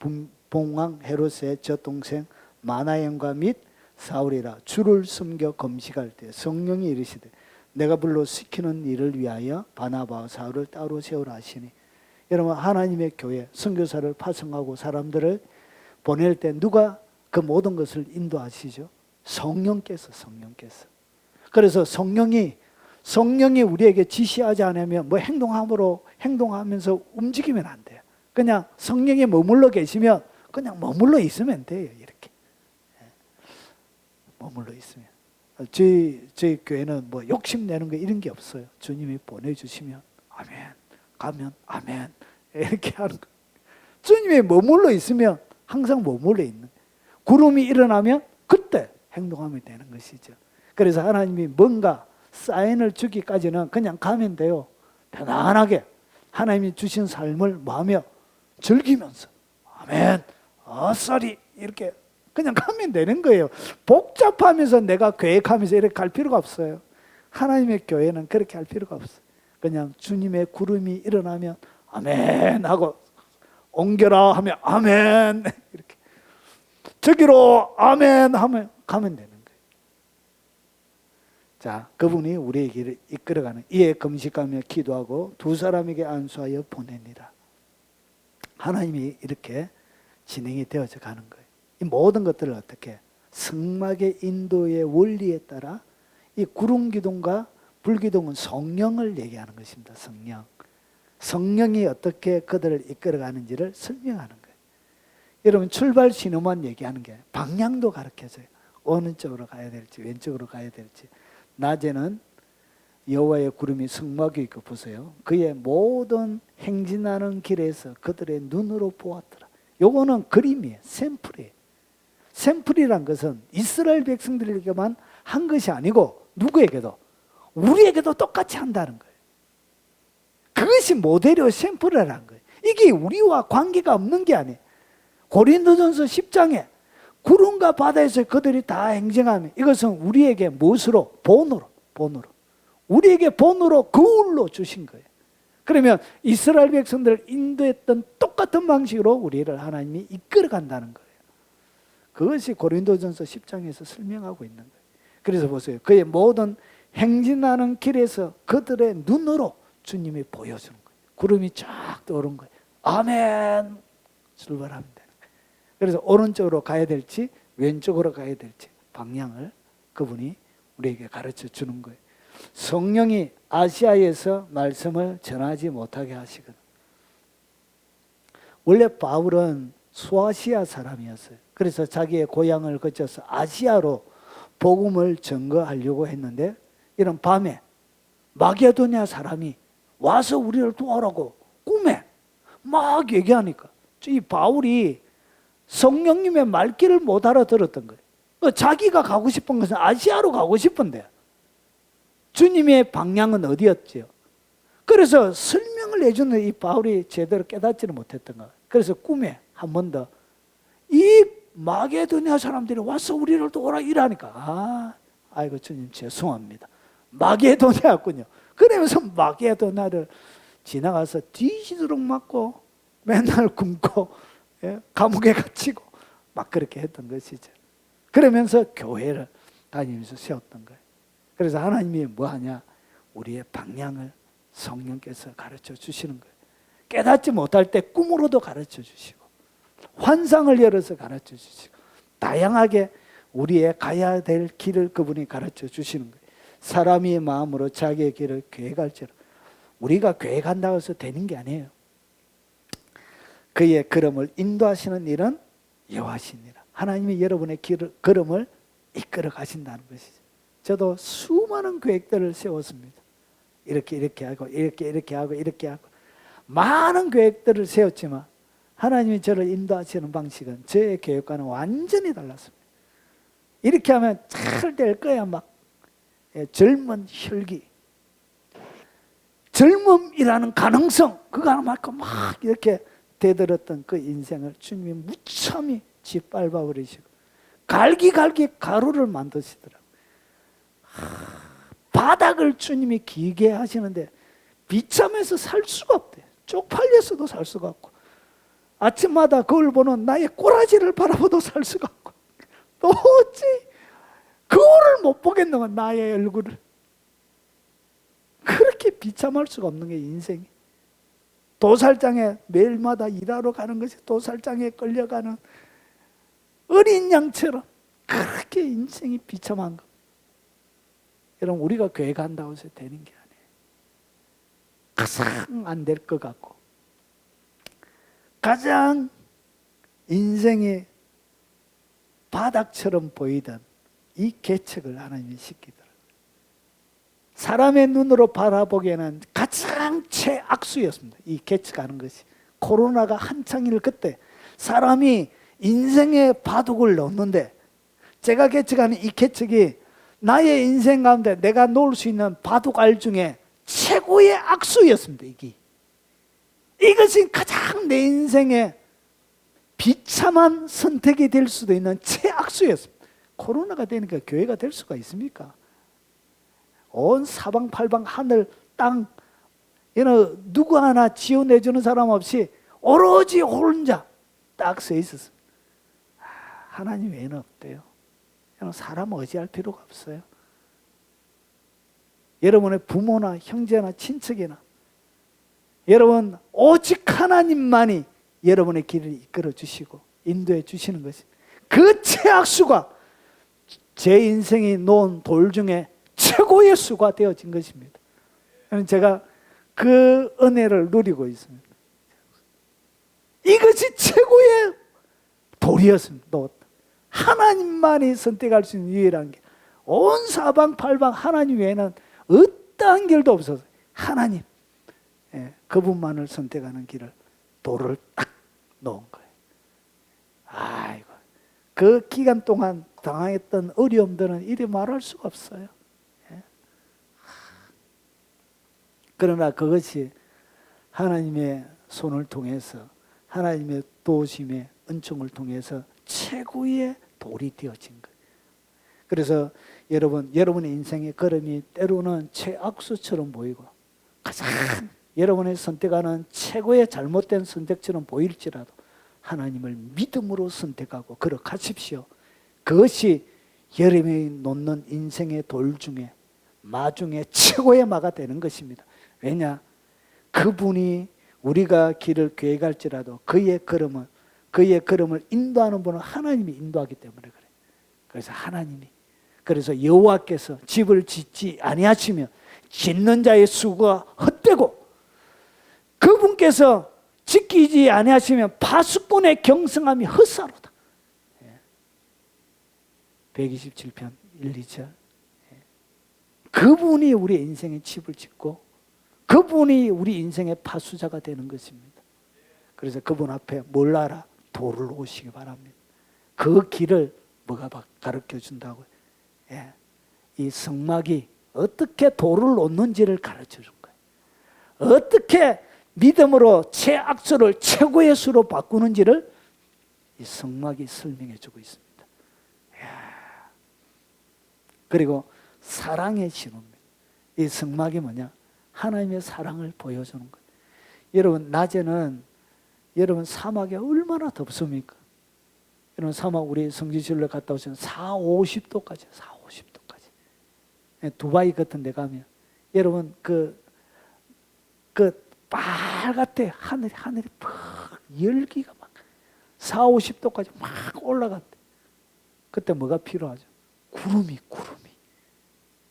봉왕 헤롯의 젖동생 마나연과 및 사울이라. 주를 섬겨 금식할 때 성령이 이르시되 내가 불러 시키는 일을 위하여 바나바와 사울을 따로 세우라 하시니. 여러분, 하나님의 교회 선교사를 파송하고 사람들을 보낼 때 누가 그 모든 것을 인도하시죠? 성령께서. 그래서 성령이 우리에게 지시하지 않으면 행동하면서 움직이면 안 돼요. 그냥 성령이 머물러 계시면 그냥 머물러 있으면 돼요. 이렇게 머물러 있으면. 저희 교회는 욕심내는 거 이런 게 없어요. 주님이 보내주시면 아멘, 가면 아멘, 이렇게 하는 거. 주님이 머물러 있으면 항상 머물러 있는 거예요. 구름이 일어나면 그때 행동하면 되는 것이죠. 그래서 하나님이 뭔가 사인을 주기까지는 그냥 가면 돼요. 편안하게 하나님이 주신 삶을 마음에 즐기면서 아멘, 아싸리 이렇게 그냥 가면 되는 거예요. 복잡하면서 내가 계획하면서 이렇게 갈 필요가 없어요. 하나님의 교회는 그렇게 할 필요가 없어요. 그냥 주님의 구름이 일어나면 아멘 하고 옮겨라 하면 아멘 이렇게, 저기로 아멘 하면 가면 되는 거예요. 자, 그분이 우리의 길을 이끌어가는, 이에 금식하며 기도하고 두 사람에게 안수하여 보냅니다. 하나님이 이렇게 진행이 되어져 가는 거예요. 이 모든 것들을 어떻게 성막의 인도의 원리에 따라 이 구름기둥과 불기둥은 성령을 얘기하는 것입니다. 성령이 어떻게 그들을 이끌어가는지를 설명하는 거예요. 여러분, 출발 신호만 얘기하는 게 아니라 방향도 가르쳐줘요. 어느 쪽으로 가야 될지, 왼쪽으로 가야 될지. 낮에는 여호와의 구름이 성막에 있고, 보세요, 그의 모든 행진하는 길에서 그들의 눈으로 보았더라. 요거는 그림이에요. 샘플이에요. 샘플이란 것은 이스라엘 백성들에게만 한 것이 아니고 누구에게도, 우리에게도 똑같이 한다는 거예요. 그것이 모델이요 샘플이라는 거예요. 이게 우리와 관계가 없는 게 아니에요. 고린도전서 10장에 구름과 바다에서 그들이 다 행정하며, 이것은 우리에게 무엇으로? 본으로. 우리에게 본으로 거울로 주신 거예요. 그러면 이스라엘 백성들을 인도했던 똑같은 방식으로 우리를 하나님이 이끌어간다는 거예요. 그것이 고린도전서 10장에서 설명하고 있는 거예요. 그래서 보세요. 그의 모든 행진하는 길에서 그들의 눈으로 주님이 보여주는 거예요. 구름이 쫙 떠오른 거예요. 아멘! 출발하면 되는 거예요. 그래서 오른쪽으로 가야 될지 왼쪽으로 가야 될지 방향을 그분이 우리에게 가르쳐 주는 거예요. 성령이 아시아에서 말씀을 전하지 못하게 하시거든. 원래 바울은 소아시아 사람이었어요. 그래서 자기의 고향을 거쳐서 아시아로 복음을 전거하려고 했는데, 이런 밤에 마게도냐 사람이 와서 우리를 도와라고 꿈에 막 얘기하니까 이 바울이 성령님의 말귀를 못 알아들었던 거예요. 자기가 가고 싶은 것은 아시아로 가고 싶은데 주님의 방향은 어디였지요? 그래서 설명을 해주는데 이 바울이 제대로 깨닫지는 못했던 거예요. 그래서 꿈에 한 번 더 이 마게도냐 사람들이 와서 우리를 도와라 이러니까, 아이고 주님 죄송합니다. 마게도냐였군요. 그러면서 마게도냐를 지나가서 뒤지도록 맞고 맨날 굶고, 예? 감옥에 갇히고 막 그렇게 했던 것이죠. 그러면서 교회를 다니면서 세웠던 거예요. 그래서 하나님이 뭐하냐? 우리의 방향을 성령께서 가르쳐 주시는 거예요. 깨닫지 못할 때 꿈으로도 가르쳐 주시고, 환상을 열어서 가르쳐 주시고, 다양하게 우리의 가야 될 길을 그분이 가르쳐 주시는 거예요. 사람이 마음으로 자기의 길을 계획할지라. 우리가 계획한다고 해서 되는 게 아니에요. 그의 걸음을 인도하시는 일은 여호와시니라. 하나님이 여러분의 걸음을 이끌어 가신다는 것이죠. 저도 수많은 계획들을 세웠습니다. 이렇게 하고 이렇게 하고 많은 계획들을 세웠지만 하나님이 저를 인도하시는 방식은 저의 계획과는 완전히 달랐습니다. 이렇게 하면 잘 될 거야. 막 젊은 혈기, 젊음이라는 가능성, 그거 맞고 막 이렇게 대들었던 그 인생을 주님이 무참히 짓밟아 버리시고 갈기갈기 가루를 만드시더라고요. 바닥을 주님이 기게 하시는데 비참해서 살 수가 없대요. 쪽팔려서도 살 수가 없고, 아침마다 거울 보는 나의 꼬라지를 바라보도 살 수가 없고, 또 어찌 거울을 못 보겠노가 나의 얼굴을. 그렇게 비참할 수가 없는 게 인생이. 도살장에 매일마다 일하러 가는 것이 도살장에 끌려가는 어린 양처럼 그렇게 인생이 비참한 거. 여러분, 우리가 계획한다고 해서 되는 게 아니에요. 가장 안 될 것 같고, 가장 인생의 바닥처럼 보이던 이 계책을 하나님이 시키더라고요. 사람의 눈으로 바라보기에는 가장 최악수였습니다. 이 계책하는 것이. 코로나가 한창일 그때 사람이 인생의 바둑을 넣는데, 제가 계책하는 이 계책이 나의 인생 가운데 내가 놓을 수 있는 바둑알 중에 최고의 악수였습니다. 이것이 가장 내 인생에 비참한 선택이 될 수도 있는 최악수였습니다. 코로나가 되니까 교회가 될 수가 있습니까? 온 사방팔방 하늘 땅 누구 하나 지원해주는 사람 없이 오로지 혼자 딱 서 있었습니다. 하나님 외에는 없대요. 사람 의지할 필요가 없어요. 여러분의 부모나 형제나 친척이나 여러분 오직 하나님만이 여러분의 길을 이끌어 주시고 인도해 주시는 것입니다. 그 최악수가 제 인생이 놓은 돌 중에 최고의 수가 되어진 것입니다. 제가 그 은혜를 누리고 있습니다. 이것이 최고의 돌이었습니다. 하나님만이 선택할 수 있는 유일한 길. 온 사방팔방 하나님 외에는 어떠한 길도 없어서 하나님, 그분만을 선택하는 길을 돌을 딱 놓은 거예요. 아이고, 그 기간 동안 당했던 어려움들은 이리 말할 수가 없어요. 그러나 그것이 하나님의 손을 통해서 하나님의 도우심의 은총을 통해서 최고의 돌이 되어진 거예요. 그래서 여러분의 인생의 걸음이 때로는 최악수처럼 보이고 가장 여러분이 선택하는 최고의 잘못된 선택처럼 보일지라도 하나님을 믿음으로 선택하고 걸어가십시오. 그것이 여러분이 놓는 인생의 돌 중에 마 중에 최고의 마가 되는 것입니다. 왜냐? 그분이 우리가 길을 계획할지라도 그의 걸음을 인도하는 분은 하나님이 인도하기 때문에 그래요. 그래서 그래서 여호와께서 집을 짓지 아니하시며 짓는 자의 수가 헛되고 그분께서 지키지 아니하시면 파수꾼의 경성함이 헛사로다. 127편 1, 2절. 그분이 우리 인생의 집을 짓고 그분이 우리 인생의 파수자가 되는 것입니다. 그래서 그분 앞에 뭘 알아? 돌을 오시기 바랍니다. 그 길을 뭐가 가르쳐 준다고요? 이 성막이 어떻게 돌을 놓는지를 가르쳐 준 거예요. 어떻게 믿음으로 최악수를 최고의 수로 바꾸는지를 이 성막이 설명해 주고 있습니다. 그리고 사랑의 신호입니다. 이 성막이 뭐냐? 하나님의 사랑을 보여주는 거예요. 여러분 낮에는 여러분 사막에 얼마나 덥습니까? 여러분 사막 우리 성지순례 갔다 오시면 40~50도까지 40~50도까지 두바이 같은 데 가면 여러분 그 빨갛대 하늘이 막 열기가 막 40~50도까지 막 올라갔대. 그때 뭐가 필요하죠? 구름이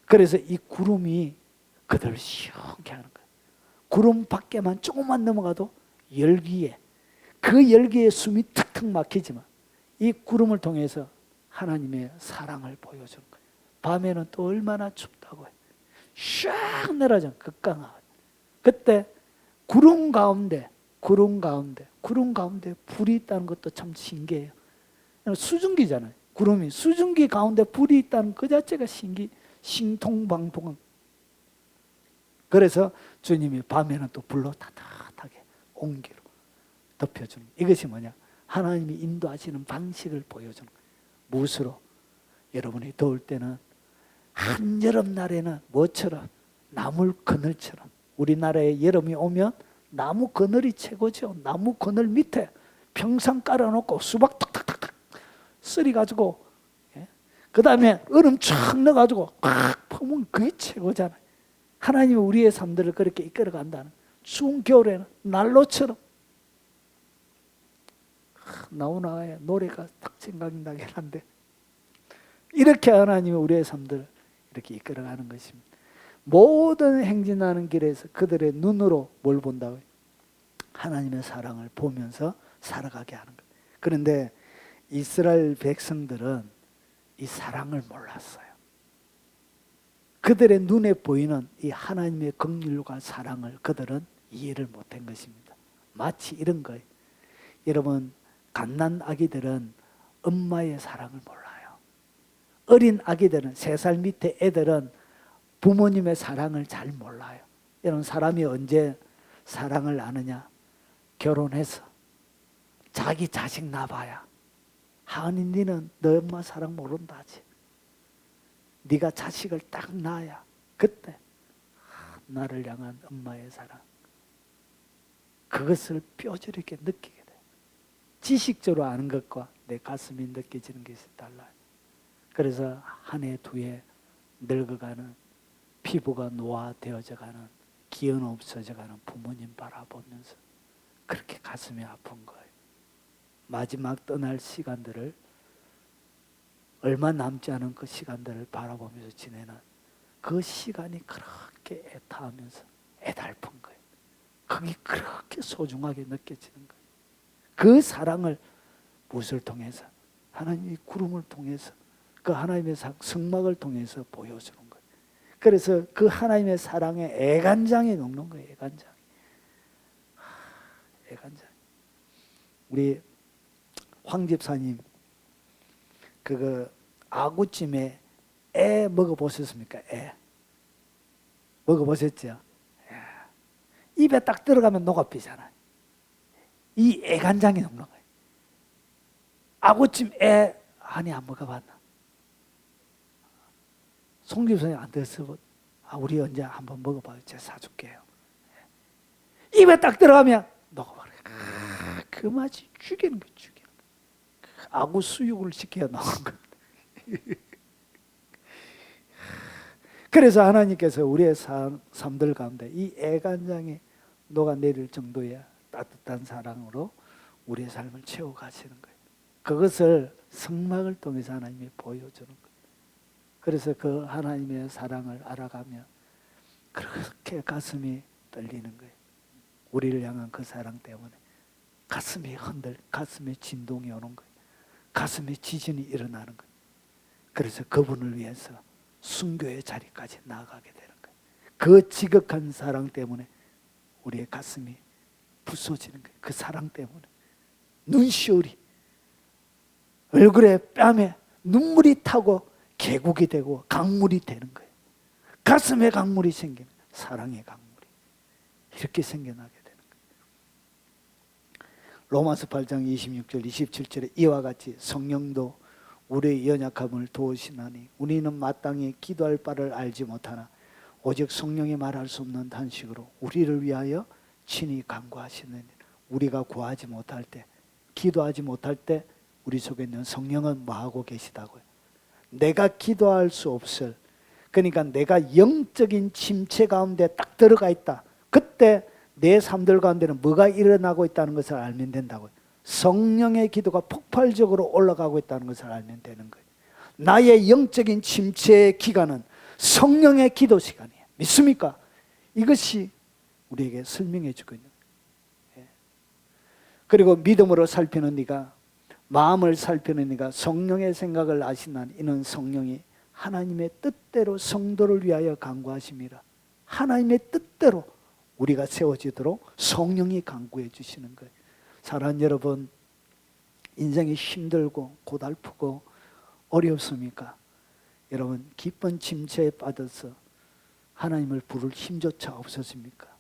그래서 이 구름이 그들을 시원케 하는 거예요. 구름 밖에만 조금만 넘어가도 그 열기에 숨이 턱턱 막히지만 이 구름을 통해서 하나님의 사랑을 보여주는 거예요. 밤에는 또 얼마나 춥다고 해요. 샥 내려져 극강하고 그때 구름 가운데 불이 있다는 것도 참 신기해요. 수증기잖아요. 구름이 수증기 가운데 불이 있다는 그 자체가 신통방통한. 그래서 주님이 밤에는 또 불로 따뜻하게 온기로 덮여주는. 이것이 뭐냐? 하나님이 인도하시는 방식을 보여주는 거예요. 무엇으로? 여러분이 더울 때는 한여름 날에는 뭐처럼? 나무 그늘처럼. 우리나라에 여름이 오면 나무 그늘이 최고죠. 나무 그늘 밑에 평상 깔아놓고 수박 탁탁탁탁 썰어가지고 그 다음에 얼음 쫙 넣어가지고 꽉 퍼면 그게 최고잖아요. 하나님이 우리의 삶들을 그렇게 이끌어간다는. 추운 겨울에는 난로처럼. 나오나의 노래가 딱 생각이 나긴 한데 이렇게 하나님이 우리의 삶들을 이렇게 이끌어가는 것입니다. 모든 행진하는 길에서 그들의 눈으로 뭘 본다고요? 하나님의 사랑을 보면서 살아가게 하는 거예요. 그런데 이스라엘 백성들은 이 사랑을 몰랐어요. 그들의 눈에 보이는 이 하나님의 긍휼과 사랑을 그들은 이해를 못한 것입니다. 마치 이런 거예요. 여러분 갓난 아기들은 엄마의 사랑을 몰라요. 어린 아기들은 3살 밑에 애들은 부모님의 사랑을 잘 몰라요. 여러분 사람이 언제 사랑을 아느냐? 결혼해서 자기 자식 낳아봐야. 하은이 니는 너 엄마 사랑 모른다 하지. 네가 자식을 딱 낳아야 그때 나를 향한 엄마의 사랑 그것을 뼈저리게 느끼게 돼. 지식적으로 아는 것과 내 가슴이 느껴지는 것이 달라요. 그래서 한 해 두 해 늙어가는 피부가 노화되어져 가는, 기운 없어져 가는 부모님 바라보면서 그렇게 가슴이 아픈 거예요. 마지막 떠날 시간들을, 얼마 남지 않은 그 시간들을 바라보면서 지내는 그 시간이 그렇게 애타하면서 애달픈 거예요. 그게 그렇게 소중하게 느껴지는 거예요. 그 사랑을 무엇을 통해서? 하나님의 구름을 통해서, 그 하나님의 성막을 통해서 보여주는 거예요. 그래서 그 하나님의 사랑에 애간장이 녹는 거예요. 애간장. 애간장. 우리 황 집사님 그 아구찜에 애 먹어보셨습니까? 애 먹어보셨죠? 입에 딱 들어가면 녹아피잖아요. 이 애간장이 녹는 거예요. 아구찜 애 아니 안 먹어봤나? 송 집사님 안 드셔서 우리 언제 한번 먹어봐요. 제가 사줄게요. 입에 딱 들어가면 녹아버려요. 그 맛이 죽이는 거예요. 죽이는 거예요. 아구 수육을 시켜 나온 겁니다. 그래서 하나님께서 우리의 삶들 가운데 이 애간장이 녹아내릴 정도의 따뜻한 사랑으로 우리의 삶을 채워가시는 거예요. 그것을 성막을 통해서 하나님이 보여주는 거예요. 그래서 그 하나님의 사랑을 알아가면 그렇게 가슴이 떨리는 거예요. 우리를 향한 그 사랑 때문에 가슴이 가슴에 진동이 오는 거예요. 가슴에 지진이 일어나는 거예요. 그래서 그분을 위해서 순교의 자리까지 나아가게 되는 거예요. 그 지극한 사랑 때문에 우리의 가슴이 부서지는 거예요. 그 사랑 때문에 눈시울이, 얼굴에 뺨에 눈물이 타고 계곡이 되고 강물이 되는 거예요. 가슴에 강물이 생기는, 사랑의 강물이 이렇게 생겨나게 되는 거예요. 로마서 8장 26절 27절에 이와 같이 성령도 우리의 연약함을 도우시나니 우리는 마땅히 기도할 바를 알지 못하나 오직 성령이 말할 수 없는 단식으로 우리를 위하여 친히 간구하시느니, 우리가 구하지 못할 때, 기도하지 못할 때 우리 속에 있는 성령은 뭐하고 계시다고요? 내가 기도할 수 없을, 그러니까 내가 영적인 침체 가운데 딱 들어가 있다. 그때 내 삶들 가운데는 뭐가 일어나고 있다는 것을 알면 된다고요. 성령의 기도가 폭발적으로 올라가고 있다는 것을 알면 되는 거예요. 나의 영적인 침체의 기간은 성령의 기도 시간이에요. 믿습니까? 이것이 우리에게 설명해 주고 있는 거예요. 그리고 믿음으로 살피는 네가, 마음을 살피는 네가 성령의 생각을 아시나니 이는 성령이 하나님의 뜻대로 성도를 위하여 간구하심이라. 하나님의 뜻대로 우리가 세워지도록 성령이 간구해 주시는 거예요. 사랑하는 여러분, 인생이 힘들고 고달프고 어렵습니까? 여러분, 깊은 침체에 빠져서 하나님을 부를 힘조차 없었습니까?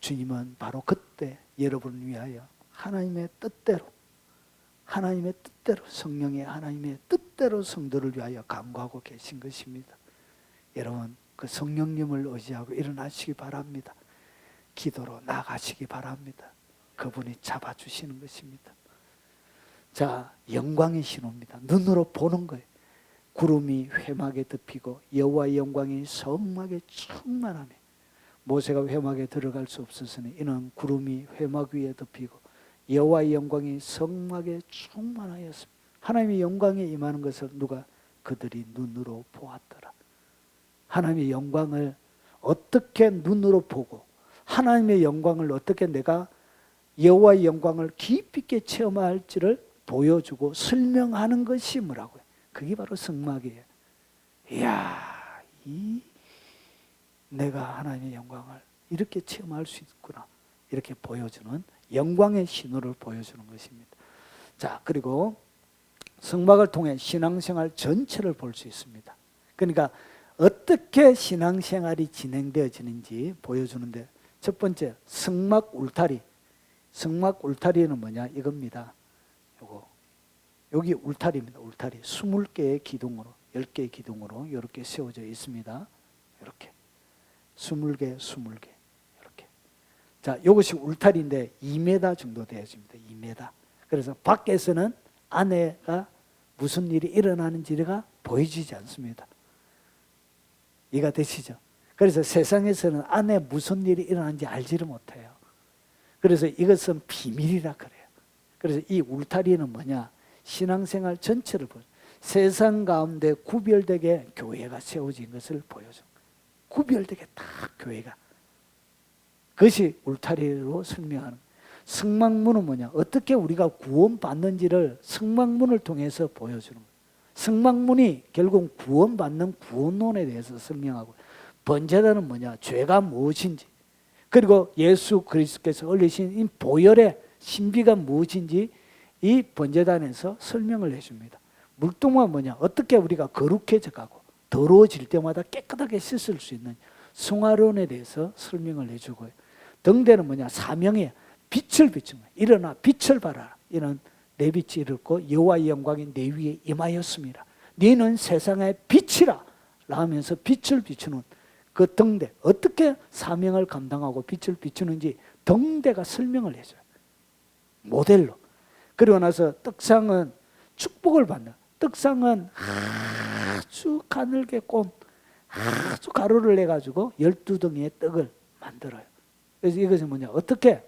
주님은 바로 그때 여러분을 위하여 하나님의 뜻대로 성령의 하나님의 뜻대로 성도를 위하여 간구하고 계신 것입니다. 여러분, 그 성령님을 의지하고 일어나시기 바랍니다. 기도로 나가시기 바랍니다. 그분이 잡아주시는 것입니다. 자, 영광의 신호입니다. 눈으로 보는 거예요. 구름이 회막에 덮이고 여호와의 영광이 성막에 충만하며, 모세가 회막에 들어갈 수 없었으니 이는 구름이 회막 위에 덮이고 여호와의 영광이 성막에 충만하였습니다. 하나님의 영광에 임하는 것을 누가? 그들이 눈으로 보았더라. 하나님의 영광을 어떻게 눈으로 보고, 하나님의 영광을 어떻게 내가 여호와의 영광을 깊이 있게 체험할지를 보여주고 설명하는 것이 뭐라고요? 그게 바로 성막이에요. 이야, 내가 하나님의 영광을 이렇게 체험할 수 있구나, 이렇게 보여주는 영광의 신호를 보여주는 것입니다. 자, 그리고 성막을 통해 신앙생활 전체를 볼 수 있습니다. 그러니까 어떻게 신앙생활이 진행되어지는지 보여주는데, 첫 번째, 성막 울타리. 성막 울타리는 뭐냐? 이겁니다. 여기 울타리입니다. 울타리. 20개의 기둥으로, 10개의 기둥으로 이렇게 세워져 있습니다. 이렇게 20개, 20개 이렇게. 자, 이것이 울타리인데 2m 정도 되어집니다. 2m. 그래서 밖에서는 안에가 무슨 일이 일어나는지가 보여지지 않습니다. 이해가 되시죠? 그래서 세상에서는 안에 무슨 일이 일어나는지 알지를 못해요. 그래서 이것은 비밀이라 그래요. 그래서 이 울타리는 뭐냐? 신앙생활 전체를 보여. 세상 가운데 구별되게 교회가 세워진 것을 보여줘. 구별되게 딱 교회가. 그것이 울타리로 설명하는. 성막문은 뭐냐? 어떻게 우리가 구원받는지를 성막문을 통해서 보여주는 거예요. 성막문이 결국 구원받는 구원론에 대해서 설명하고, 번제단은 뭐냐? 죄가 무엇인지, 그리고 예수 그리스도께서 올리신 이 보혈의 신비가 무엇인지 이 번제단에서 설명을 해줍니다. 물동은 뭐냐? 어떻게 우리가 거룩해져 가고 더러워질 때마다 깨끗하게 씻을 수 있는 성화론에 대해서 설명을 해주고요. 등대는 뭐냐? 사명이에요. 빛을 비춘 거예요. 일어나 빛을 발하라. 이는 내 빛이 이르고 여호와의 영광이 내 위에 임하였습니다. 너는 세상의 빛이라 하면서 빛을 비추는 그 등대, 어떻게 사명을 감당하고 빛을 비추는지 등대가 설명을 해줘요. 모델로. 그리고 나서 떡상은 축복을 받는, 떡상은 아주 가늘게 꼰 아주 가루를 내가지고 12덩이의 떡을 만들어요. 그래서 이것은 뭐냐? 어떻게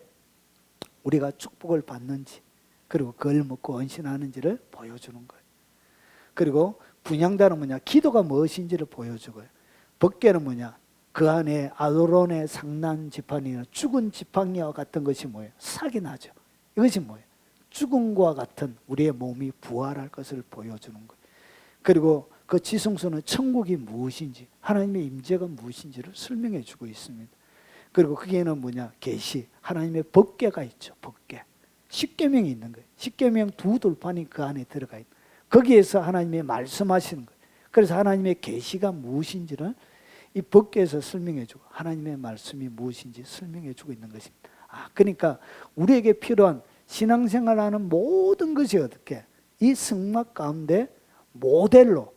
우리가 축복을 받는지, 그리고 그걸 먹고 헌신하는지를 보여주는 거예요. 그리고 분향단은 뭐냐? 기도가 무엇인지를 보여주고요. 법궤는 뭐냐? 그 안에 아도론의 상난 지팡이나 죽은 지팡이와 같은 것이 뭐예요? 삭이 나죠. 이것이 뭐예요? 죽음과 같은 우리의 몸이 부활할 것을 보여주는 거예요. 그리고 그 지성소는 천국이 무엇인지, 하나님의 임재가 무엇인지를 설명해 주고 있습니다. 그리고 거기에는 뭐냐? 계시, 하나님의 법궤가 있죠. 법궤. 십계명이 있는 거예요. 십계명 두 돌판이 그 안에 들어가 있는 거예요. 거기에서 하나님의 말씀하시는 거예요. 그래서 하나님의 계시가 무엇인지를 이 법궤에서 설명해 주고, 하나님의 말씀이 무엇인지 설명해 주고 있는 것입니다. 그러니까 우리에게 필요한 신앙생활하는 모든 것이 어떻게 이 성막 가운데 모델로,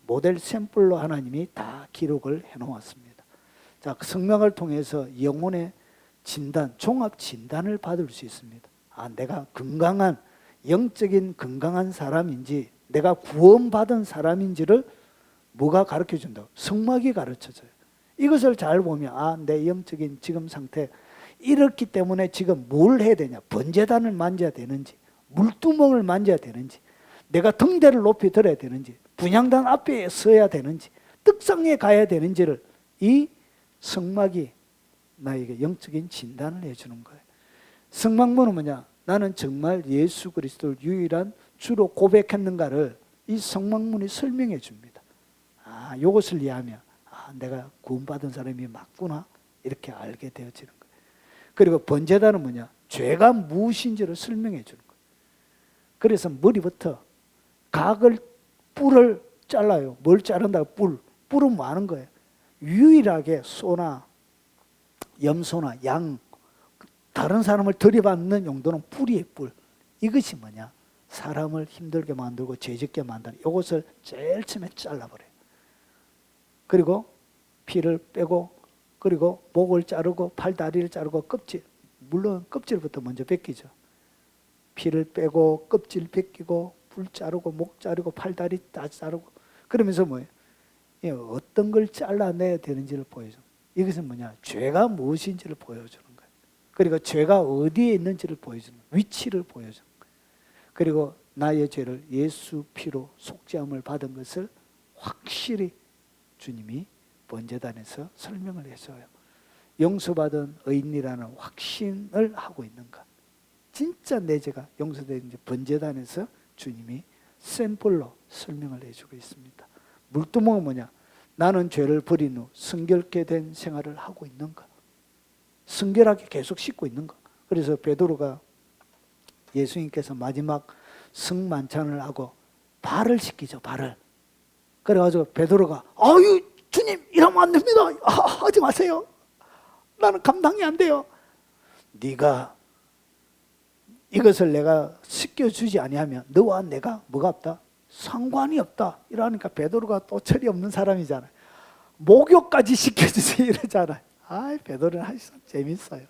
모델 샘플로 하나님이 다 기록을 해 놓았습니다. 자, 그 성막을 통해서 영혼의 진단, 종합 진단을 받을 수 있습니다. 내가 건강한, 영적인 건강한 사람인지, 내가 구원받은 사람인지를 뭐가 가르쳐 준다고? 성막이 가르쳐줘요. 이것을 잘 보면 내 영적인 지금 상태 이렇기 때문에 지금 뭘 해야 되냐? 번제단을 만져야 되는지, 물두멍을 만져야 되는지, 내가 등대를 높이 들어야 되는지, 분향단 앞에 서야 되는지, 떡상에 가야 되는지를 이 성막이 나에게 영적인 진단을 해주는 거예요. 성막문은 뭐냐? 나는 정말 예수 그리스도를 유일한 주로 고백했는가를 이 성막문이 설명해 줍니다. 이것을 이해하면 내가 구원받은 사람이 맞구나, 이렇게 알게 되어지는 거예요. 그리고 번제단은 뭐냐? 죄가 무엇인지를 설명해 주는 거예요. 그래서 머리부터 각을, 뿔을 잘라요. 뭘 자른다고? 뿔은 뭐 하는 거예요? 유일하게 소나 염소나 양, 다른 사람을 들이받는 용도는 뿔이에요. 뿔. 이것이 뭐냐? 사람을 힘들게 만들고 죄짓게 만드는, 이것을 제일 처음에 잘라버려요. 그리고 피를 빼고, 그리고 목을 자르고 팔다리를 자르고 껍질, 물론 껍질부터 먼저 벗기죠. 피를 빼고 껍질 벗기고 뿔 자르고 목 자르고 팔다리 다 자르고, 그러면서 뭐예요? 어떤 걸 잘라내야 되는지를 보여줘. 이것은 뭐냐? 죄가 무엇인지를 보여주는 거예요. 그리고 죄가 어디에 있는지를 보여주는 거예요. 위치를 보여주는 거예요. 그리고 나의 죄를 예수 피로 속죄함을 받은 것을 확실히 주님이 번제단에서 설명을 해줘요. 용서받은 의인이라는 확신을 하고 있는가? 진짜 내 죄가 용서되는지 번제단에서 주님이 샘플로 설명을 해주고 있습니다. 물두멍은 뭐냐? 나는 죄를 버린 후 성결케 된 생활을 하고 있는가? 성결하게 계속 씻고 있는가? 그래서 베드로가 예수님께서 마지막 성만찬을 하고 발을 씻기죠. 발을. 그래가지고 베드로가 아유 주님 이러면 안 됩니다. 하지 마세요. 나는 감당이 안 돼요. 네가 이것을 내가 씻겨주지 아니하면 너와 내가 뭐가 없다? 상관이 없다. 이러니까 베드로가 또 철이 없는 사람이잖아요. 목욕까지 시켜주지 이러잖아요. 베드로는 참 재밌어요.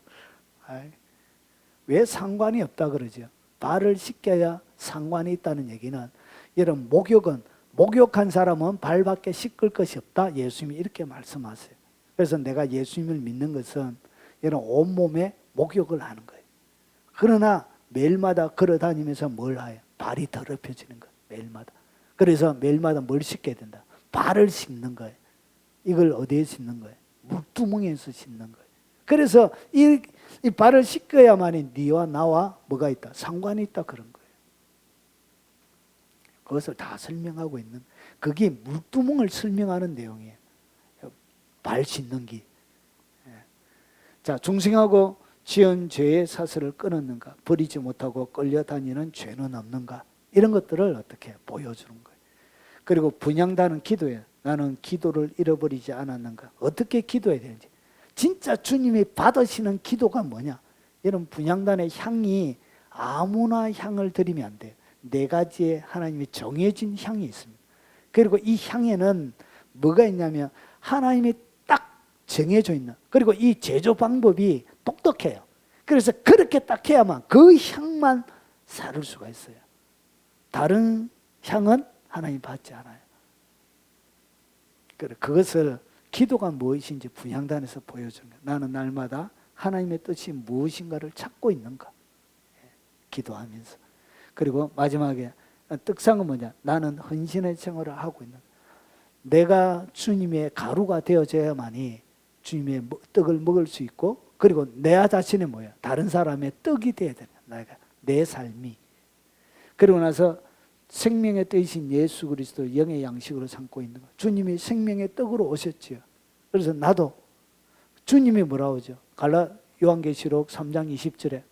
왜 상관이 없다 그러죠? 발을 씻겨야 상관이 있다는 얘기는, 이런 목욕은 목욕한 사람은 발밖에 씻을 것이 없다. 예수님이 이렇게 말씀하세요. 그래서 내가 예수님을 믿는 것은 이런 온몸에 목욕을 하는 거예요. 그러나 매일마다 걸어다니면서 뭘 해요? 발이 더럽혀지는 거예요. 매일마다. 그래서 매일마다 뭘 씻게 된다? 발을 씻는 거예요. 이걸 어디에 씻는 거예요? 물두멍에서 씻는 거예요. 그래서 이 발을 씻어야만이 네와 나와 뭐가 있다? 상관이 있다 그런 거예요. 그것을 다 설명하고 있는, 그게 물두멍을 설명하는 내용이에요. 발 씻는 기. 자, 중생하고 지은 죄의 사슬을 끊었는가? 버리지 못하고 끌려다니는 죄는 없는가? 이런 것들을 어떻게 보여주는 거예요. 그리고 분향단은 기도예요. 나는 기도를 잃어버리지 않았는가? 어떻게 기도해야 되는지. 진짜 주님이 받으시는 기도가 뭐냐? 이런 분향단의 향이 아무나 향을 드리면 안 돼요. 4가지의 하나님이 정해진 향이 있습니다. 그리고 이 향에는 뭐가 있냐면 하나님이 딱 정해져 있는, 그리고 이 제조 방법이 똑똑해요. 그래서 그렇게 딱 해야만 그 향만 사를 수가 있어요. 다른 향은 하나님 받지 않아요. 그것을 기도가 무엇인지 분향단에서 보여주는 거예요. 나는 날마다 하나님의 뜻이 무엇인가를 찾고 있는가? 기도하면서. 그리고 마지막에 떡상은 뭐냐? 나는 헌신의 생활을 하고 있는, 내가 주님의 가루가 되어져야만이 주님의 떡을 먹을 수 있고, 그리고 내 자신이 뭐야? 다른 사람의 떡이 되어야 되는 거야. 내 삶이. 그리고 나서 생명의 떡이신 예수 그리스도를 영의 양식으로 삼고 있는 거. 주님이 생명의 떡으로 오셨지요. 그래서 나도 주님이 뭐라고 하죠? 요한계시록 3장 20절에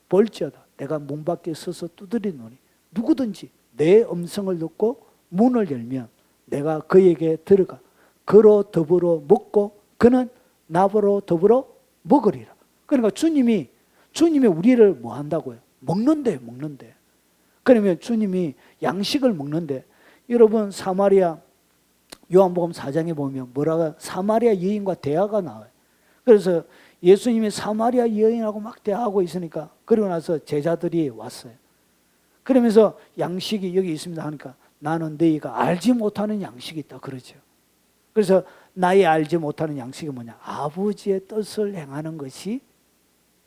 볼지어다 내가 문 밖에 서서 두드리노니 누구든지 내 음성을 듣고 문을 열면 내가 그에게 들어가 그로 더불어 먹고 그는 나보러 더불어 먹으리라. 그러니까 주님이 우리를 뭐 한다고요? 먹는데. 그러면 주님이 양식을 먹는데, 여러분 사마리아 요한복음 4장에 보면 뭐라고 사마리아 여인과 대화가 나와요. 그래서 예수님이 사마리아 여인하고 막 대화하고 있으니까, 그러고 나서 제자들이 왔어요. 그러면서 양식이 여기 있습니다 하니까 나는 너희가 알지 못하는 양식이 있다 그러죠. 그래서 나의 알지 못하는 양식이 뭐냐? 아버지의 뜻을 행하는 것이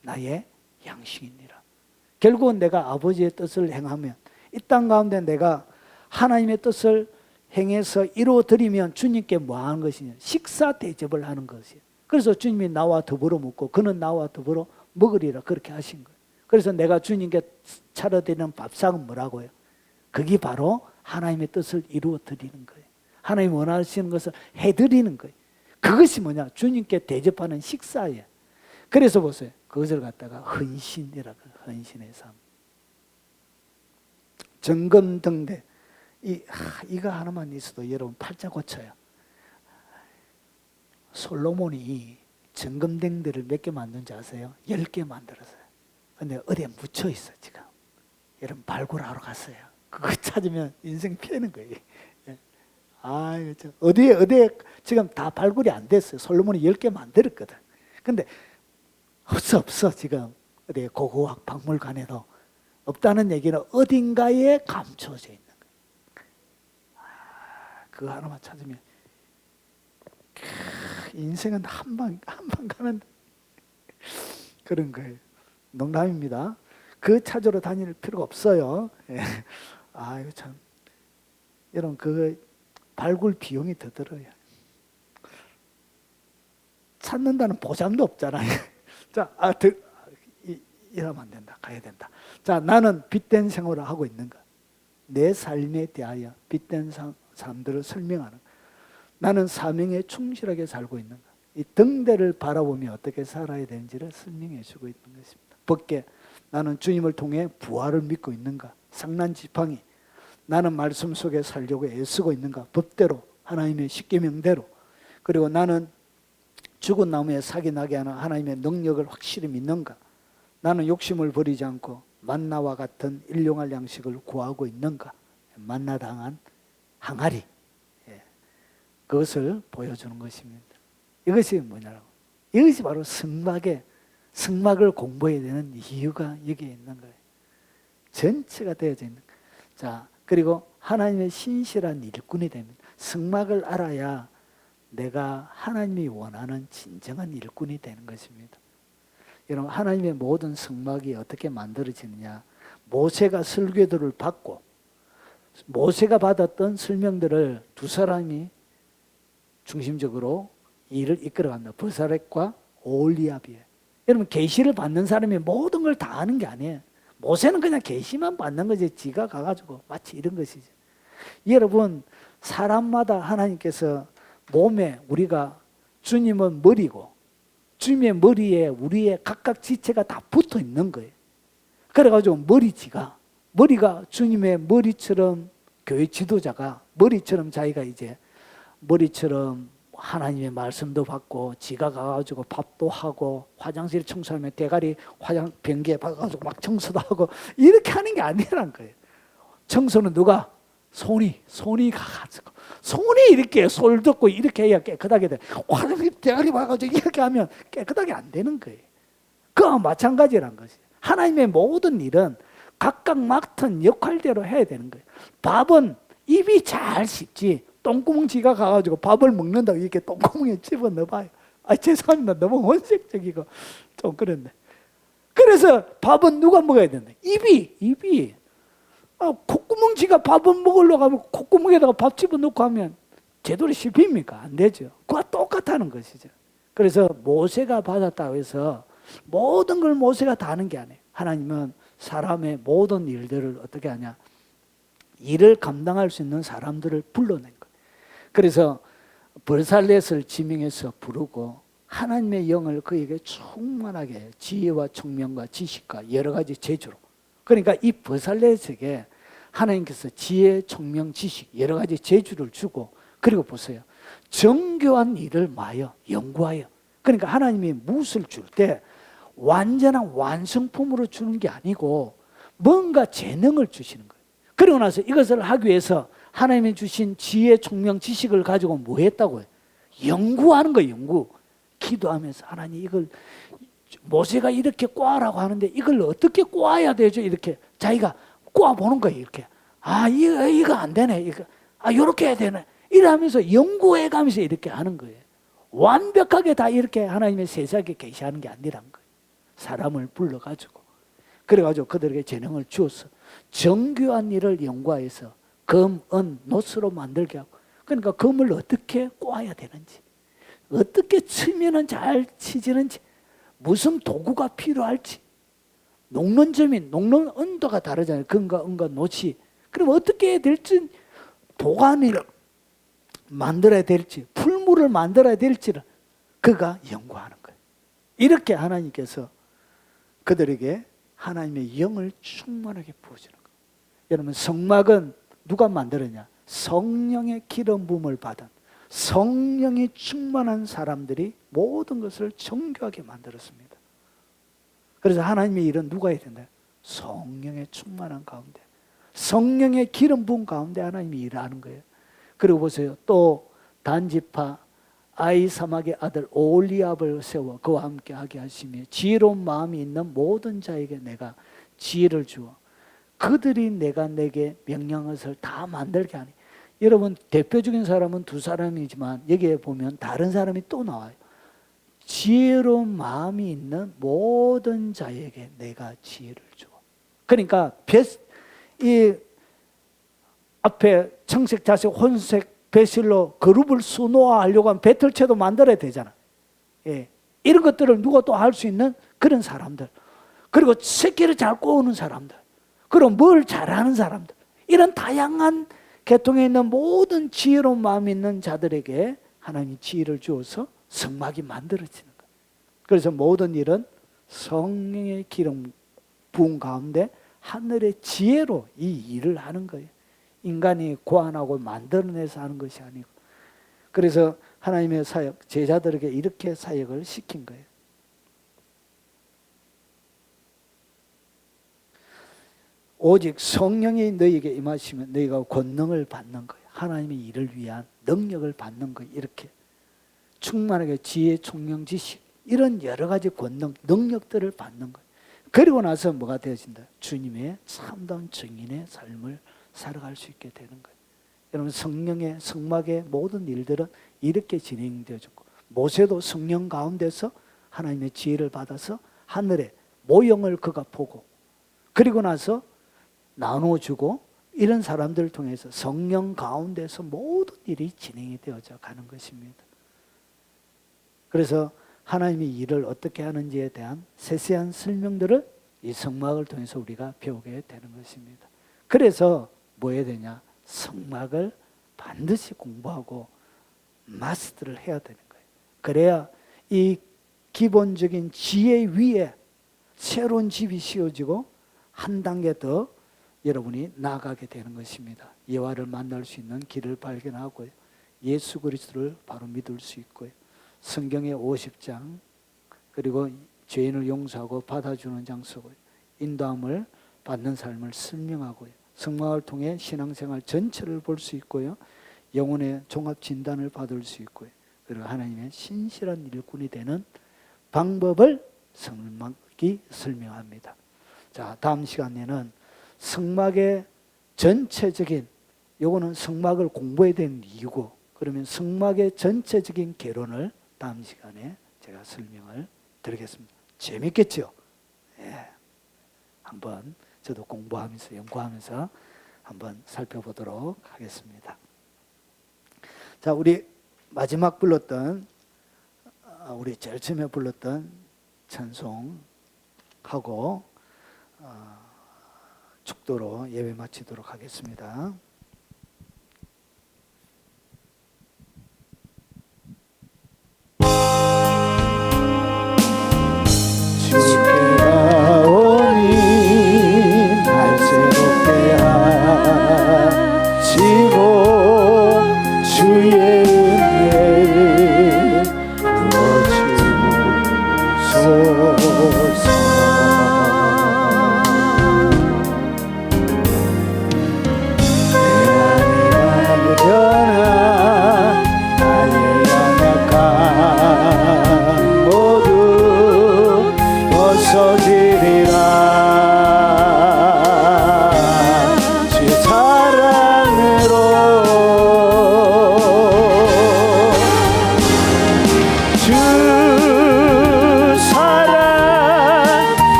나의 양식이니라. 결국은 내가 아버지의 뜻을 행하면, 이 땅 가운데 내가 하나님의 뜻을 행해서 이루어드리면 주님께 뭐 하는 것이냐? 식사 대접을 하는 것이에요. 그래서 주님이 나와 더불어 먹고 그는 나와 더불어 먹으리라 그렇게 하신 거예요. 그래서 내가 주님께 차려드리는 밥상은 뭐라고요? 그게 바로 하나님의 뜻을 이루어드리는 거예요. 하나님 원하시는 것을 해드리는 거예요. 그것이 뭐냐? 주님께 대접하는 식사예요. 그래서 보세요. 그것을 갖다가 헌신이라고, 헌신의 삶. 정금등대. 이거 하나만 있어도 여러분 팔자 고쳐요. 솔로몬이 정금등대를 몇 개 만든지 아세요? 10개 만들었어요. 근데 어디에 묻혀 있어 지금. 여러분 발굴하러 갔어요. 그거 찾으면 인생 피하는 거예요. 아유, 어디에 지금 다 발굴이 안 됐어요. 솔로몬이 10개 만들었거든. 근데 없어 지금. 어디 고고학 박물관에도 없다는 얘기는 어딘가에 감춰져 있는 거예요. 그거 하나만 찾으면 인생은 한 방 가면 그런 거예요. 농담입니다. 그 찾으러 다닐 필요가 없어요. 아유 참, 여러분 그 발굴 비용이 더 들어요. 찾는다는 보장도 없잖아요. 자, 이러면 안 된다. 가야 된다. 자, 나는 빛된 생활을 하고 있는가? 내 삶에 대하여 빛된 사람들을 설명하는. 나는 사명에 충실하게 살고 있는가? 이 등대를 바라보며 어떻게 살아야 되는지를 설명해 주고 있는 것입니다. 벗게 나는 주님을 통해 부활을 믿고 있는가? 상난 지팡이. 나는 말씀 속에 살려고 애쓰고 있는가? 법대로, 하나님의 십계명대로. 그리고 나는 죽은 나무에 sak이 나게 하는 하나님의 능력을 확실히 믿는가? 나는 욕심을 버리지 않고 만나와 같은 일용할 양식을 구하고 있는가? 만나당한 항아리. 그것을 보여주는 것입니다. 이것이 뭐냐고? 이것이 바로 성막을 공부해야 되는 이유가 여기에 있는 거예요. 전체가 되어져 있는 거예요. 자, 그리고 하나님의 신실한 일꾼이 됩니다. 성막을 알아야 내가 하나님이 원하는 진정한 일꾼이 되는 것입니다. 여러분, 하나님의 모든 성막이 어떻게 만들어지느냐? 모세가 설교들을 받고 모세가 받았던 설명들을 두 사람이 중심적으로 일을 이끌어갑니다. 브사렛과 오홀리압이에요. 여러분, 계시를 받는 사람이 모든 걸 다 아는 게 아니에요. 모세는 그냥 계시만 받는 거지. 지가 가가지고 마치 이런 것이죠. 여러분, 사람마다 하나님께서 몸에 우리가 주님은 머리고 주님의 머리에 우리의 각각 지체가 다 붙어 있는 거예요. 그래가지고 머리가 주님의 머리처럼 교회 지도자가 머리처럼 자기가 이제 머리처럼 하나님의 말씀도 받고 지가 가가지고 밥도 하고 화장실 청소하면 대가리 변기에 박아가지고 막 청소도 하고 이렇게 하는 게 아니라는 거예요. 청소는 누가? 손이 가가지고 손이 이렇게 솔 덮고 이렇게 해야 깨끗하게 돼. 화장실 대가리 박아가지고 이렇게 하면 깨끗하게 안 되는 거예요. 그와 마찬가지란 것이에요. 하나님의 모든 일은 각각 맡은 역할대로 해야 되는 거예요. 밥은 입이 잘 씹지 똥구멍 지가 가가지고 밥을 먹는다고 이렇게 똥구멍에 집어넣어봐요. 죄송합니다. 너무 원색적이고 좀 그렇네. 그래서 밥은 누가 먹어야 된다? 입이. 콧구멍 지가 밥을 먹으려고 하면 콧구멍에다가 밥 집어넣고 하면 제대로 씹힙니까? 안 되죠. 그와 똑같다는 것이죠. 그래서 모세가 받았다고 해서 모든 걸 모세가 다 하는 게 아니에요. 하나님은 사람의 모든 일들을 어떻게 하냐? 일을 감당할 수 있는 사람들을 불러낸 거예요. 그래서 브사렛을 지명해서 부르고 하나님의 영을 그에게 충만하게 해요. 지혜와 총명과 지식과 여러 가지 재주로. 그러니까 이 브살렛에게 하나님께서 지혜, 총명, 지식 여러 가지 재주를 주고 그리고 보세요. 정교한 일을 마여 연구하여. 그러니까 하나님이 무엇을 줄 때 완전한 완성품으로 주는 게 아니고 뭔가 재능을 주시는 거예요. 그리고 나서 이것을 하기 위해서 하나님이 주신 지혜, 총명, 지식을 가지고 뭐 했다고요? 연구하는 거예요. 연구. 기도하면서 하나님 이걸 모세가 이렇게 꽈라고 하는데 이걸 어떻게 꽈야 되죠? 이렇게 자기가 꽈보는 거예요. 이렇게. 이거 안 되네. 이렇게 해야 되네. 이러면서 연구해가면서 이렇게 하는 거예요. 완벽하게 다 이렇게 하나님의 세상에 계시하는 게 아니란 거예요. 사람을 불러가지고. 그래가지고 그들에게 재능을 주어서 정교한 일을 연구해서 금, 은, 노스로 만들게 하고 그러니까 금을 어떻게 꽈야 되는지 어떻게 치면은 잘 치지는지 무슨 도구가 필요할지 녹는 점이 녹는 온도가 다르잖아요. 금과 은과 노치. 그럼 어떻게 해야 될지 도가니를 만들어야 될지 풀물을 만들어야 될지를 그가 연구하는 거예요. 이렇게 하나님께서 그들에게 하나님의 영을 충만하게 부어주는 거예요. 여러분 성막은 누가 만들었냐? 성령의 기름 부음을 받은 성령이 충만한 사람들이 모든 것을 정교하게 만들었습니다. 그래서 하나님의 일은 누가 해야 된다? 성령의 충만한 가운데 성령의 기름 부음 가운데 하나님이 일하는 거예요. 그리고 보세요. 또 단지파 아이사막의 아들 오홀리압을 세워 그와 함께 하게 하시며 지혜로운 마음이 있는 모든 자에게 내가 지혜를 주어 그들이 내가 내게 명령한 것을 다 만들게 하니. 여러분 대표적인 사람은 두 사람이지만 여기에 보면 다른 사람이 또 나와요. 지혜로운 마음이 있는 모든 자에게 내가 지혜를 주어. 그러니까 이 앞에 청색, 자색, 혼색, 배실로 그룹을 수노화하려고 하면 배틀체도 만들어야 되잖아. 예. 이런 것들을 누가 또 할 수 있는 그런 사람들. 그리고 새끼를 잘 꼬우는 사람들. 그럼 뭘 잘하는 사람들. 이런 다양한 계통에 있는 모든 지혜로운 마음이 있는 자들에게 하나님이 지혜를 주어서 성막이 만들어지는 거예요. 그래서 모든 일은 성령의 기름 부은 가운데 하늘의 지혜로 이 일을 하는 거예요. 인간이 고안하고 만들어내서 하는 것이 아니고. 그래서 하나님의 사역, 제자들에게 이렇게 사역을 시킨 거예요. 오직 성령이 너희에게 임하시면 너희가 권능을 받는 거예요. 하나님의 일을 위한 능력을 받는 거예요. 이렇게 충만하게 지혜, 총명, 지식 이런 여러 가지 권능, 능력들을 받는 거예요. 그리고 나서 뭐가 되어진다? 주님의 참다운 증인의 삶을 살아갈 수 있게 되는 거예요. 여러분, 성령의 성막의 모든 일들은 이렇게 진행되어졌고, 모세도 성령 가운데서 하나님의 지혜를 받아서 하늘의 모형을 그가 보고, 그리고 나서 나눠주고, 이런 사람들을 통해서 성령 가운데서 모든 일이 진행이 되어져 가는 것입니다. 그래서 하나님의 일을 어떻게 하는지에 대한 세세한 설명들을 이 성막을 통해서 우리가 배우게 되는 것입니다. 그래서 뭐 해야 되냐? 성막을 반드시 공부하고 마스터를 해야 되는 거예요. 그래야 이 기본적인 지혜 위에 새로운 집이 씌워지고 한 단계 더 여러분이 나아가게 되는 것입니다. 여호와를 만날 수 있는 길을 발견하고요, 예수 그리스도를 바로 믿을 수 있고요, 성경의 50장, 그리고 죄인을 용서하고 받아주는 장소고요, 인도함을 받는 삶을 설명하고요, 성막을 통해 신앙생활 전체를 볼 수 있고요, 영혼의 종합 진단을 받을 수 있고요, 그리고 하나님의 신실한 일꾼이 되는 방법을 성막이 설명합니다. 자, 다음 시간에는 성막의 전체적인, 요거는 성막을 공부해야 되는 이유고, 그러면 성막의 전체적인 개론을 다음 시간에 제가 설명을 드리겠습니다. 재밌겠죠? 예. 한번 저도 공부하면서 연구하면서 한번 살펴보도록 하겠습니다. 자, 우리 마지막 불렀던, 우리 제일 처음에 불렀던 찬송하고 축도로 예배 마치도록 하겠습니다. 주께 나오니 날 새롭게 하시고 주의 은혜를 부어주소서.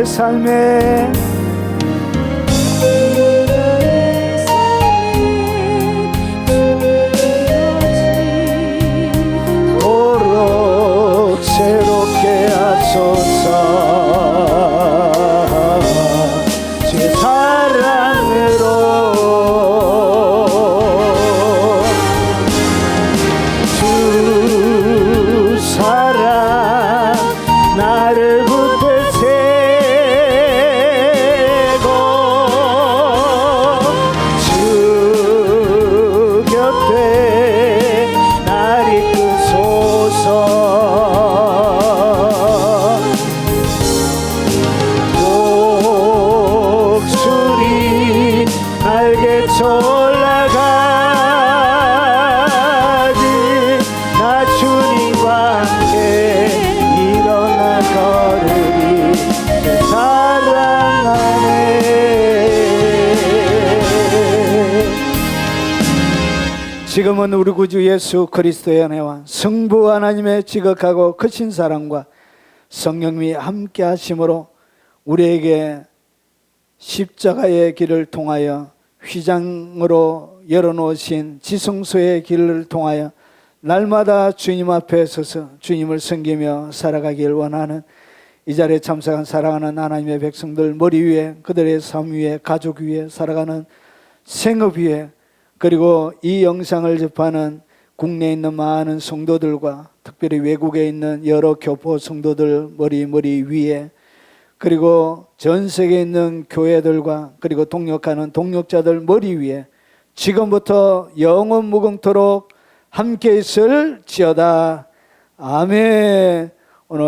삶에 도록 새롭게 하소서. 제 사랑으로 주 사랑 나를 지금은 우리 구주 예수 그리스도의 은혜와 성부 하나님의 지극하고 크신 사랑과 성령님이 함께 하심으로 우리에게 십자가의 길을 통하여 휘장으로 열어놓으신 지성소의 길을 통하여 날마다 주님 앞에 서서 주님을 섬기며 살아가길 원하는 이 자리에 참석한 사랑하는 하나님의 백성들 머리 위에, 그들의 삶 위에, 가족 위에, 살아가는 생업 위에, 그리고 이 영상을 접하는 국내에 있는 많은 성도들과 특별히 외국에 있는 여러 교포 성도들 머리 위에, 그리고 전 세계에 있는 교회들과 그리고 동역하는 동역자들 머리 위에 지금부터 영원 무궁토록 함께 있을지어다. 아멘. 오늘